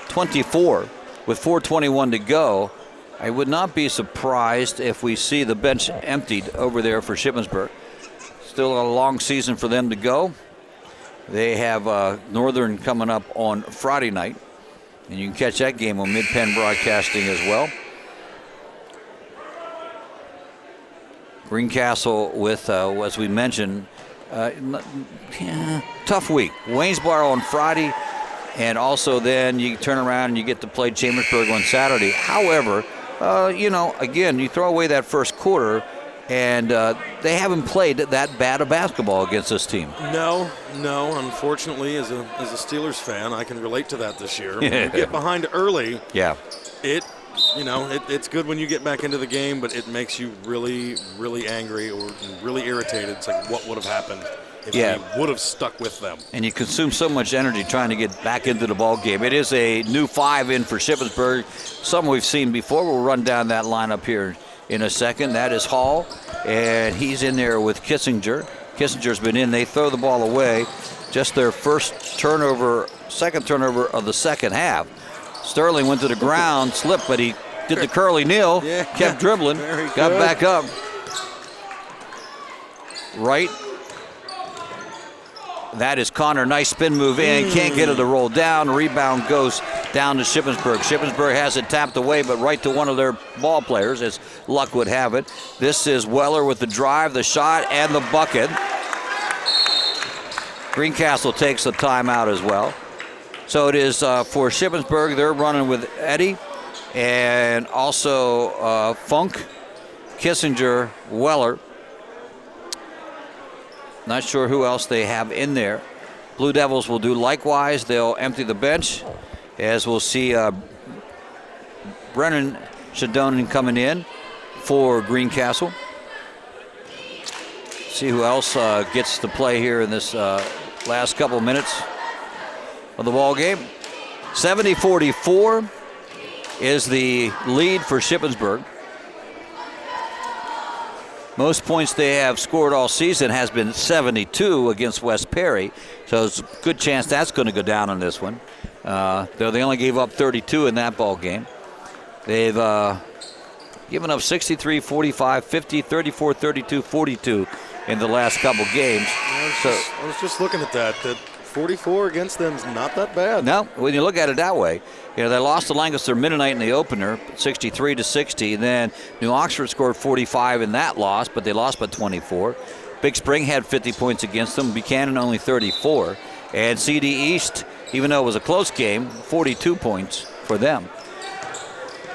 24 with 4:21 to go. I would not be surprised if we see the bench emptied over there for Shippensburg. Still a long season for them to go. They have Northern coming up on Friday night, and you can catch that game on Mid-Penn Broadcasting as well. Greencastle with, as we mentioned, tough week. Waynesboro on Friday, and also then you turn around and you get to play Chambersburg on Saturday. However, again, you throw away that first quarter, and they haven't played that bad of basketball against this team. No. Unfortunately, as a Steelers fan, I can relate to that this year. When you get behind early, it's good when you get back into the game, but it makes you really, really angry or really irritated. It's like, what would have happened if we would have stuck with them? And you consume so much energy trying to get back into the ball game. It is a new 5 in for Shippensburg. Some we've seen before. We'll run down that lineup here in a second. That is Hall, and he's in there with Kissinger. Kissinger's been in. They throw the ball away. Just their second turnover of the second half. Sterling went to the ground, slipped, but he did the curly kneel, kept dribbling, got back up. Right. That is Connor. Nice spin move in. Can't get it to roll down. Rebound goes down to Shippensburg. Shippensburg has it tapped away, but right to one of their ball players, as luck would have it. This is Weller with the drive, the shot, and the bucket. Greencastle takes the timeout as well. So it is for Shippensburg. They're running with Eddie and also Funk, Kissinger, Weller. Not sure who else they have in there. Blue Devils will do likewise. They'll empty the bench, as we'll see Brennan Shadonan coming in for Greencastle. See who else gets to play here in this last couple of minutes of the ball game. 70-44 is the lead for Shippensburg. Most points they have scored all season has been 72 against West Perry, so it's a good chance that's going to go down on this one. Though they only gave up 32 in that ball game. They've given up 63, 45, 50, 34, 32, 42 in the last couple games. I was just looking at that 44 against them is not that bad. No, when you look at it that way. They lost to Lancaster Mennonite in the opener, 63-60. Then New Oxford scored 45 in that loss, but they lost by 24. Big Spring had 50 points against them. Buchanan only 34. And CD East, even though it was a close game, 42 points for them.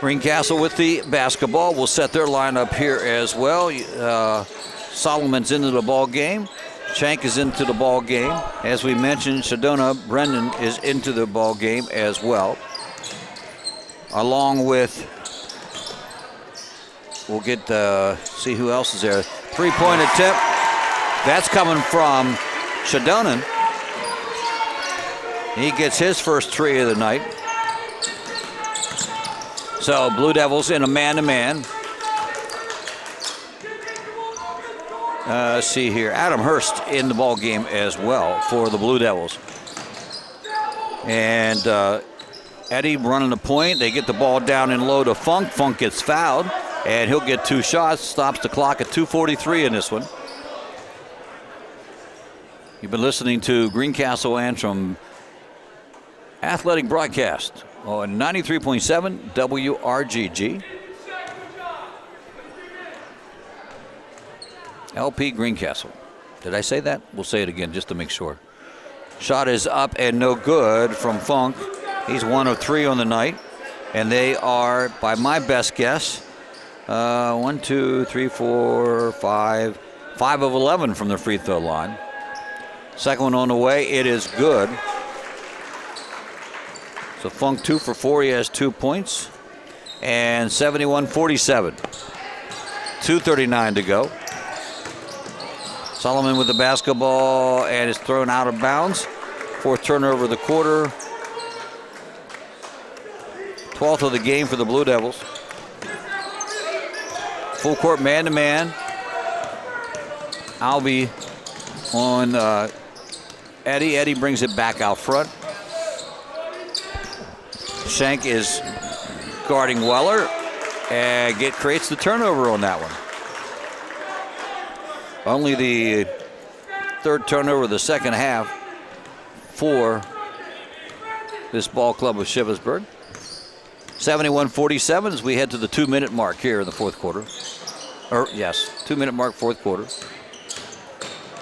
Greencastle with the basketball will set their lineup here as well. Solomon's into the ball game. Shank is into the ball game. As we mentioned, Shadona Brendan is into the ball game as well. Along with, we'll get see who else is there. 3-point attempt. That's coming from Shadonan. He gets his first 3 of the night. So Blue Devils in a man-to-man. See here, Adam Hurst in the ball game as well for the Blue Devils. And Eddie running the point. They get the ball down in low to Funk. Funk gets fouled, and he'll get 2 shots. Stops the clock at 2:43 in this one. You've been listening to Greencastle Antrim Athletic Broadcast on 93.7 WRGG. LP Greencastle. Did I say that? We'll say it again just to make sure. Shot is up and no good from Funk. He's 1 of 3 on the night. And they are, by my best guess, 1, 2, 3, 4, 5 of 11 from the free throw line. Second one on the way. It is good. So Funk 2 for 4. He has 2 points. And 71-47. 2:39 to go. Solomon with the basketball, and it's thrown out of bounds. Fourth turnover of the quarter. 12th of the game for the Blue Devils. Full court man-to-man. Alvey on Eddie. Eddie brings it back out front. Schenk is guarding Weller and creates the turnover on that one. Only the third turnover of the second half for this ball club of Shippensburg. 71-47 as we head to the 2-minute mark here in the fourth quarter. 2-minute mark, fourth quarter.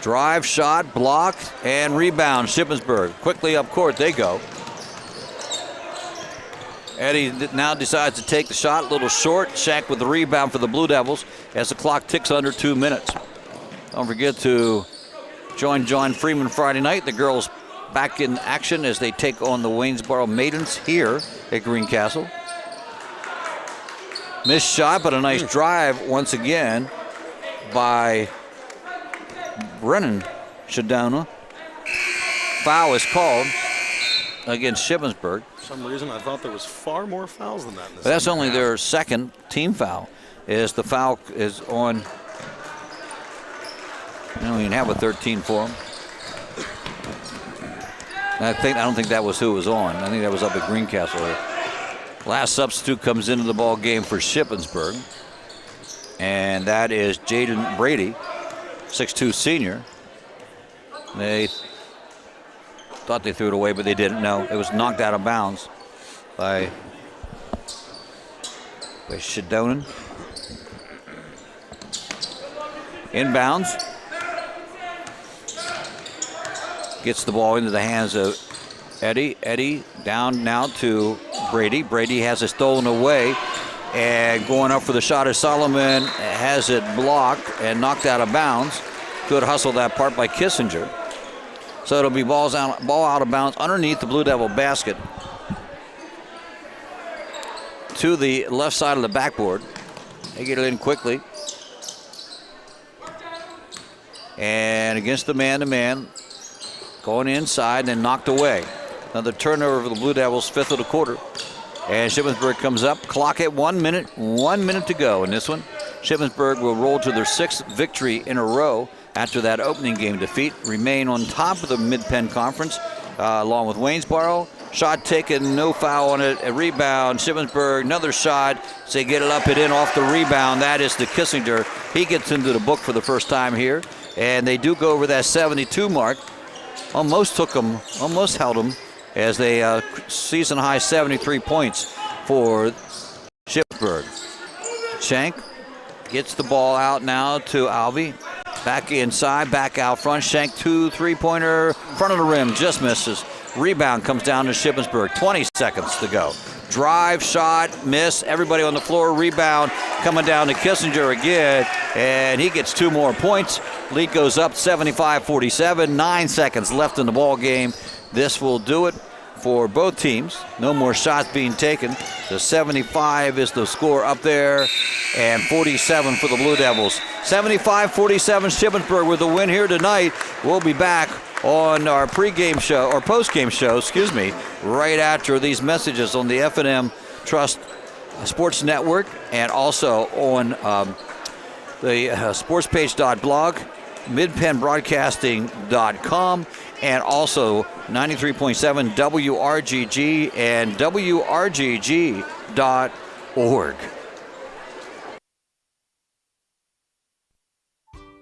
Drive, shot, blocked, and rebound. Shippensburg quickly up court they go. Eddie now decides to take the shot, a little short. Schenk with the rebound for the Blue Devils as the clock ticks under 2 minutes. Don't forget to join John Freeman Friday night. The girls back in action as they take on the Waynesboro Maidens here at Greencastle. Missed shot, but a nice drive once again by Brennan Shadona. Foul is called against Shippensburg. For some reason, I thought there was far more fouls than that in this. But that's only their second team foul. Is the foul is on? I don't even have a 13 for them. I don't think that was who was on. I think that was up at Greencastle. Last substitute comes into the ball game for Shippensburg, and that is Jaden Brady, 6'2" senior. They thought they threw it away, but they didn't. No, it was knocked out of bounds by Shadonan. Inbounds. Gets the ball into the hands of Eddie. Eddie down now to Brady. Brady has it stolen away, and going up for the shot is Solomon. Has it blocked and knocked out of bounds. Good hustle that part by Kissinger. So it'll be ball out of bounds underneath the Blue Devil basket to the left side of the backboard. They get it in quickly. And against the man-to-man, going inside and then knocked away. Another turnover for the Blue Devils, fifth of the quarter. And Shippensburg comes up. Clock at 1 minute. 1 minute to go in this one. Shippensburg will roll to their sixth victory in a row after that opening game defeat. Remain on top of the Mid-Penn Conference along with Waynesboro. Shot taken, no foul on it. A rebound. Shippensburg, another shot. So they get it up and in off the rebound. That is the Kissinger. He gets into the book for the first time here. And they do go over that 72 mark. Almost held them as they season high 73 points for Shippensburg. Schenk gets the ball out now to Alvey. Back inside, back out front. Schenk 2 3-pointer, front of the rim, just misses. Rebound comes down to Shippensburg. 20 seconds to go. Drive, shot, miss. Everybody on the floor. Rebound coming down to Kissinger again, and he gets 2 more points. Lead goes up 75-47. 9 seconds left in the ball game. This will do it for both teams. No more shots being taken. The 75 is the score up there, and 47 for the Blue Devils. 75-47 Shippensburg with a win here tonight. We'll be back on our pregame show, or postgame show, excuse me, right after these messages on the F&M Trust Sports Network, and also on the sportspage.blog, midpennbroadcasting.com, and also 93.7 WRGG and WRGG.org.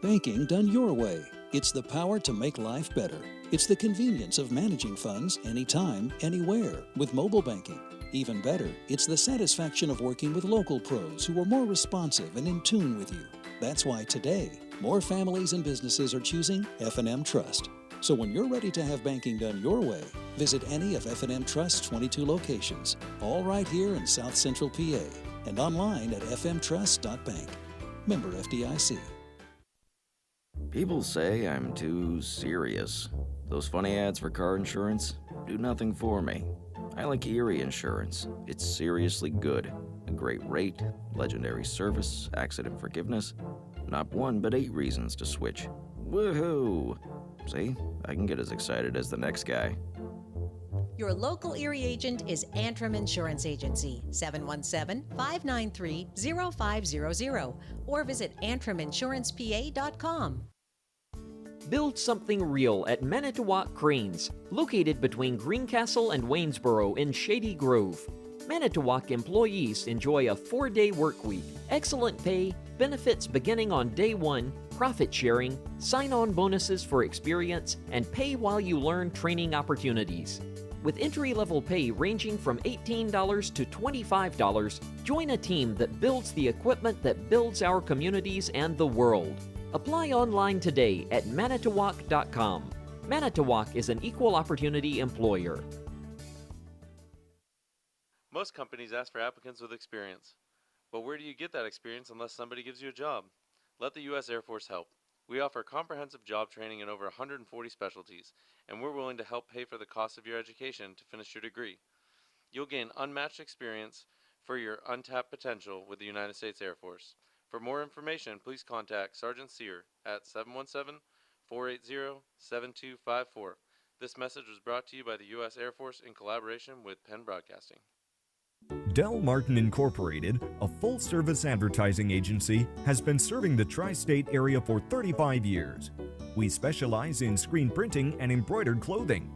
Banking done your way. It's the power to make life better. It's the convenience of managing funds anytime, anywhere with mobile banking. Even better, it's the satisfaction of working with local pros who are more responsive and in tune with you. That's why today, more families and businesses are choosing F&M Trust. So when you're ready to have banking done your way, visit any of F&M Trust's 22 locations, all right here in South Central PA, and online at fmtrust.bank. Member FDIC. People say I'm too serious. Those funny ads for car insurance do nothing for me. I like Erie Insurance. It's seriously good. A great rate, legendary service, accident forgiveness. Not 1 but 8 reasons to switch. Woohoo! See, I can get as excited as the next guy. Your local Erie agent is Antrim Insurance Agency, 717-593-0500, or visit antriminsurancepa.com. Build something real at Manitowoc Cranes, located between Greencastle and Waynesboro in Shady Grove. Manitowoc employees enjoy a 4-day work week, excellent pay, benefits beginning on day 1, profit sharing, sign-on bonuses for experience, and pay while you learn training opportunities. With entry-level pay ranging from $18 to $25, join a team that builds the equipment that builds our communities and the world. Apply online today at manitowoc.com. Manitowoc is an equal opportunity employer. Most companies ask for applicants with experience. But where do you get that experience unless somebody gives you a job? Let the U.S. Air Force help. We offer comprehensive job training in over 140 specialties, and we're willing to help pay for the cost of your education to finish your degree. You'll gain unmatched experience for your untapped potential with the United States Air Force. For more information, please contact Sergeant Sear at 717-480-7254. This message was brought to you by the U.S. Air Force in collaboration with Penn Broadcasting. Del Martin Incorporated, a full-service advertising agency, has been serving the tri-state area for 35 years. We specialize in screen printing and embroidered clothing.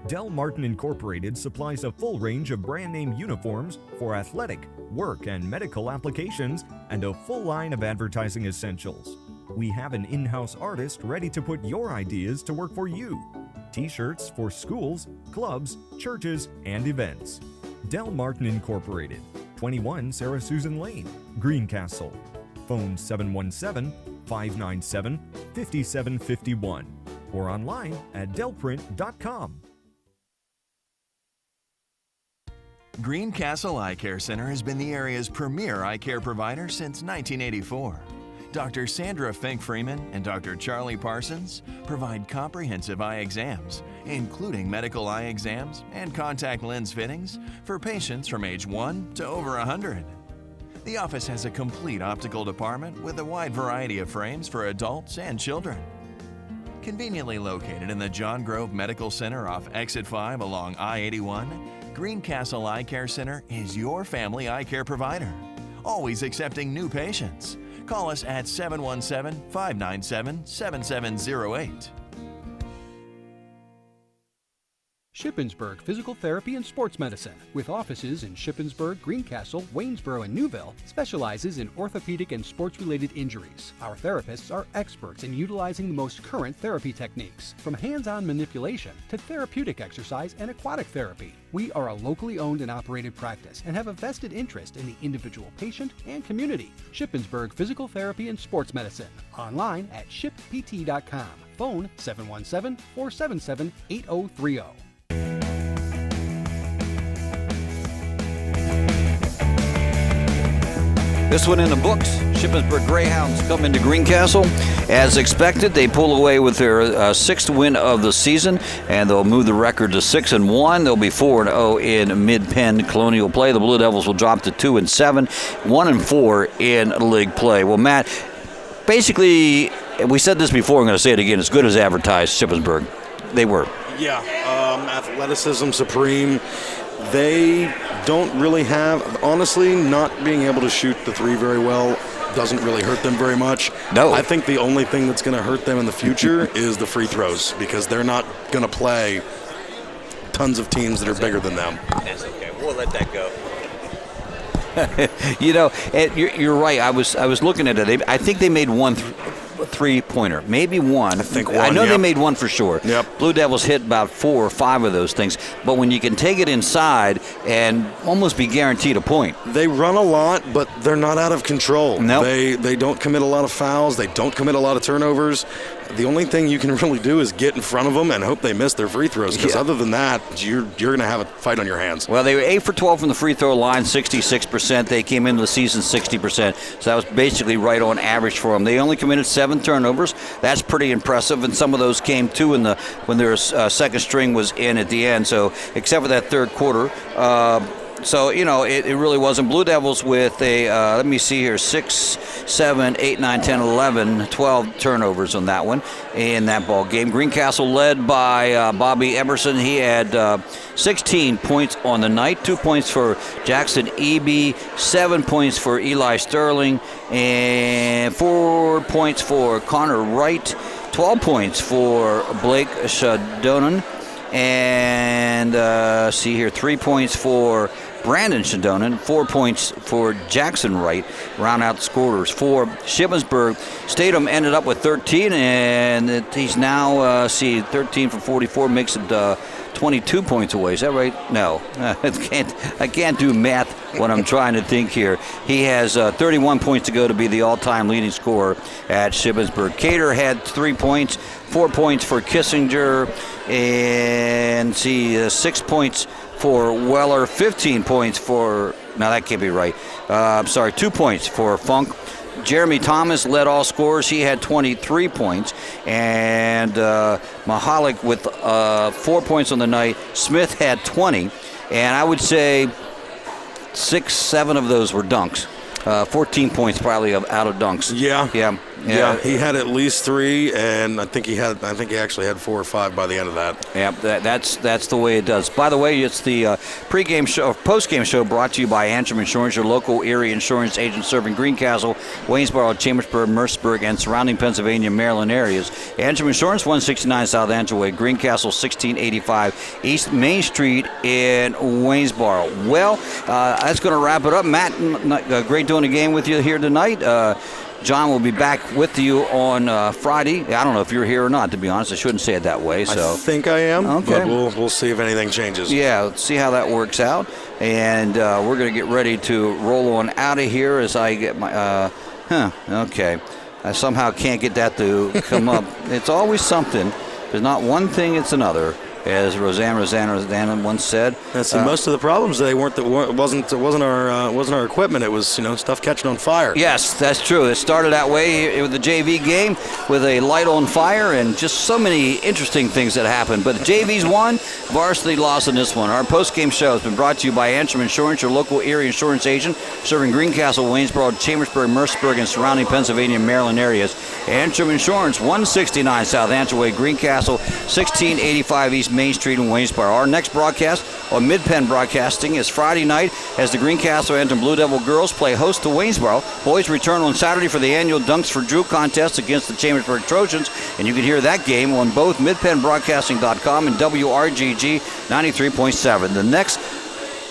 Del Martin Incorporated supplies a full range of brand-name uniforms for athletic, work, and medical applications, and a full line of advertising essentials. We have an in-house artist ready to put your ideas to work for you. T-shirts for schools, clubs, churches, and events. Del Martin Incorporated, 21 Sarah Susan Lane, Greencastle. Phone 717-597-5751 or online at delprint.com. Greencastle Eye Care Center has been the area's premier eye care provider since 1984. Dr. Sandra Fink-Freeman and Dr. Charlie Parsons provide comprehensive eye exams, including medical eye exams and contact lens fittings for patients from age 1 to over 100. The office has a complete optical department with a wide variety of frames for adults and children. Conveniently located in the John Grove Medical Center off Exit 5 along I-81, Greencastle Eye Care Center is your family eye care provider, always accepting new patients. Call us at 717-597-7708. Shippensburg Physical Therapy and Sports Medicine, with offices in Shippensburg, Greencastle, Waynesboro, and Newville, specializes in orthopedic and sports-related injuries. Our therapists are experts in utilizing the most current therapy techniques, from hands-on manipulation to therapeutic exercise and aquatic therapy. We are a locally owned and operated practice and have a vested interest in the individual patient and community. Shippensburg Physical Therapy and Sports Medicine, online at shippt.com. Phone 717-477-8030. This one in the books. Shippensburg Greyhounds come into Greencastle. As expected, they pull away with their sixth win of the season, and they'll move the record to 6-1. They'll be 4-0 in Mid-Penn Colonial play. The Blue Devils will drop to 2-7, 1-4 in league play. Well, Matt, basically, we said this before, I'm going to say it again, as good as advertised, Shippensburg. They were. Yeah, athleticism supreme. They don't really have, honestly, not being able to shoot the three very well doesn't really hurt them very much. No. I think the only thing that's going to hurt them in the future is the free throws, because they're not going to play tons of teams that are bigger than them. That's okay. We'll let that go. You know, you're right. I was looking at it. I think they made one three-pointer, maybe one. I know they made one for sure. Yep. Blue Devils hit about 4 or 5 of those things. But when you can take it inside and almost be guaranteed a point. They run a lot, but they're not out of control. Nope. They don't commit a lot of fouls. They don't commit a lot of turnovers. The only thing you can really do is get in front of them and hope they miss their free throws, because other than that, you're going to have a fight on your hands. Well, they were 8 for 12 from the free throw line, 66%. They came into the season 60%, so that was basically right on average for them. They only committed 7 turnovers. That's pretty impressive, and some of those came too when their second string was in at the end. So except for that third quarter, So, it really wasn't. Blue Devils with let me see here, 6, 7, 8, 9, 10, 11, 12 turnovers on that one in that ball game. Greencastle led by Bobby Emerson. He had 16 points on the night, 2 points for Jackson Eby, 7 points for Eli Sterling, and 4 points for Connor Wright, 12 points for Blake Shadonan, and see here, 3 points for Brandon Shadonan, 4 points for Jackson Wright, round out the scorers. For Shippensburg, Statham ended up with 13, and he's now, 13 for 44, makes it 22 points away. Is that right? No. I can't do math when I'm trying to think here. He has 31 points to go to be the all-time leading scorer at Shippensburg. Cater had 3 points, 4 points for Kissinger, and 6 points for Weller, 15 points for, now that can't be right. 2 points for Funk. Jeremy Thomas led all scorers. He had 23 points. And Mahalik with 4 points on the night. Smith had 20. And I would say 6, 7 of those were dunks. 14 points probably out of dunks. Yeah, he had at least 3, and I think he actually had 4 or 5 by the end of that. Yeah, that's the way it does. By the way, it's the pregame show, postgame show brought to you by Antrim Insurance, your local Erie insurance agent serving Greencastle, Waynesboro, Chambersburg, Mercersburg, and surrounding Pennsylvania, Maryland areas. Antrim Insurance, 169 South Antrim Way, Greencastle, 1685 East Main Street in Waynesboro. Well, that's going to wrap it up. Matt, great doing a game with you here tonight. John will be back with you on Friday. I don't know if you're here or not, to be honest. I shouldn't say it that way. So I think I am, okay. But we'll see if anything changes. Yeah, let's see how that works out. And we're going to get ready to roll on out of here as I get my... okay. I somehow can't get that to come up. It's always something. There's not one thing, it's another. As Rosanna once said. Most of the problems wasn't our equipment. It was stuff catching on fire. Yes, that's true. It started that way with the JV game with a light on fire and just so many interesting things that happened. But the JV's won, varsity lost in this one. Our post-game show has been brought to you by Antrim Insurance, your local Erie insurance agent serving Greencastle, Waynesboro, Chambersburg, Mercersburg, and surrounding Pennsylvania and Maryland areas. Antrim Insurance, 169 South Antrim Way, Greencastle, 1685 East Main Street in Waynesboro. Our next broadcast on Mid-Penn Broadcasting is Friday night as the Greencastle Antrim Blue Devil girls play host to Waynesboro. Boys return on Saturday for the annual Dunks for Drew contest against the Chambersburg Trojans, and you can hear that game on both midpennbroadcasting.com and WRGG 93.7. The next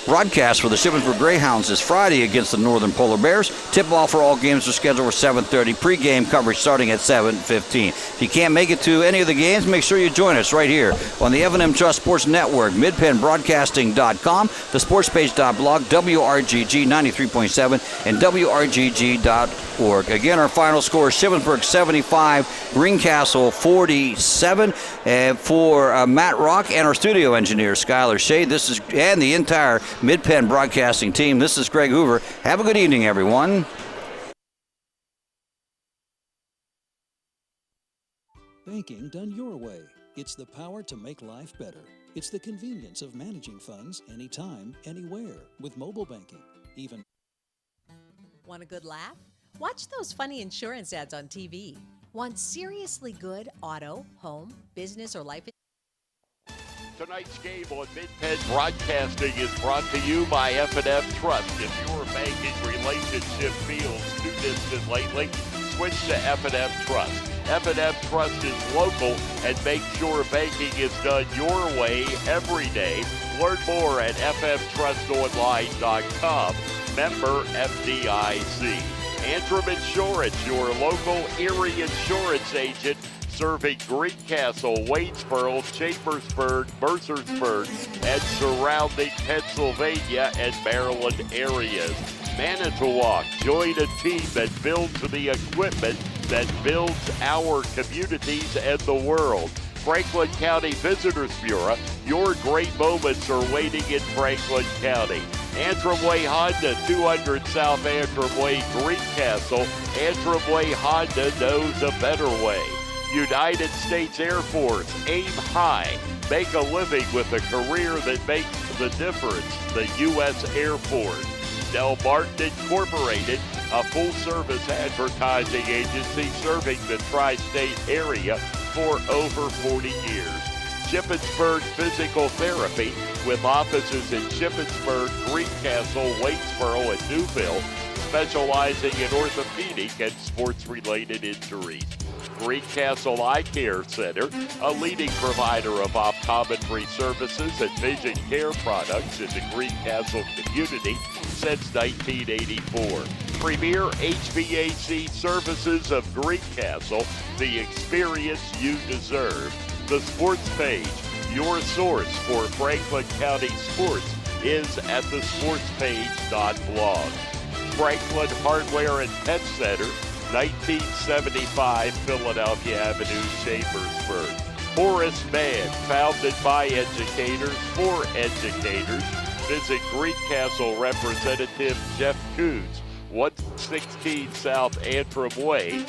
broadcast for the Shippensburg Greyhounds is Friday against the Northern Polar Bears. Tip-off for all games are scheduled for 7:30. Pre-game coverage starting at 7:15. If you can't make it to any of the games, make sure you join us right here on the F&M Trust Sports Network, midpennbroadcasting.com, the sportspage.blog, WRGG 93.7, and WRGG.org. Again, our final score is Shippensburg 75, Greencastle 47. And for Matt Rock and our studio engineer, Skylar Shade, and the entire Mid-Penn Broadcasting team, this is Greg Hoover. Have a good evening, everyone. Banking done your way. It's the power to make life better. It's the convenience of managing funds anytime, anywhere with mobile banking. Even. Want a good laugh? Watch those funny insurance ads on TV. Want seriously good auto, home, business, or life insurance? Tonight's game on Mid-Penn Broadcasting is brought to you by F&M Trust. If your banking relationship feels too distant lately, switch to F&M Trust. F&M Trust is local and makes sure banking is done your way every day. Learn more at fmtrustonline.com. Member FDIC. Antrim Insurance, your local Erie insurance agent, serving Greencastle, Waynesboro, Chambersburg, Mercersburg, and surrounding Pennsylvania and Maryland areas. Manitowoc, join a team that builds the equipment that builds our communities and the world. Franklin County Visitors Bureau, your great moments are waiting in Franklin County. Antrim Way Honda, 200 South Antrim Way, Greencastle. Antrim Way Honda knows a better way. United States Air Force, aim high. Make a living with a career that makes the difference, the U.S. Air Force. Del Martin Incorporated, a full-service advertising agency serving the tri-state area for over 40 years. Shippensburg Physical Therapy, with offices in Shippensburg, Greencastle, Waitsboro, and Newville, specializing in orthopedic and sports-related injuries. Greencastle Eye Care Center, a leading provider of optometry services and vision care products in the Greencastle community since 1984. Premier HVAC Services of Greencastle, the experience you deserve. The Sports Page, your source for Franklin County sports, is at thesportspage.blog. Franklin Hardware and Pet Center, 1975 Philadelphia Avenue, Shippensburg. Horace Mann, founded by educators for educators. Visit Greencastle Representative Jeff Coons, 116 South Antrim Way,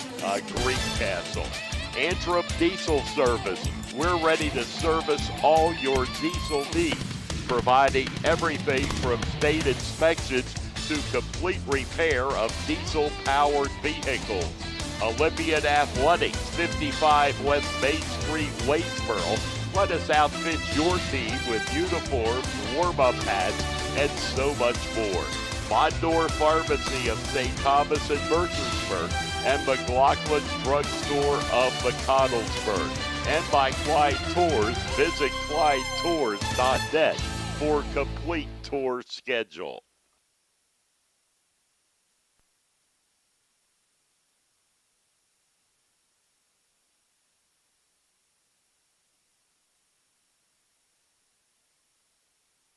Greencastle. Antrim Diesel Service. We're ready to service all your diesel needs, providing everything from state inspections to complete repair of diesel-powered vehicles. Olympian Athletics, 55 West Main Street, Waitsboro. Let us outfit your team with uniforms, warm-up hats, and so much more. Mondor Pharmacy of St. Thomas and Mercersburg, and McLaughlin's Drugstore of McConnellsburg. And by Clyde Tours, visit ClydeTours.net for complete tour schedule.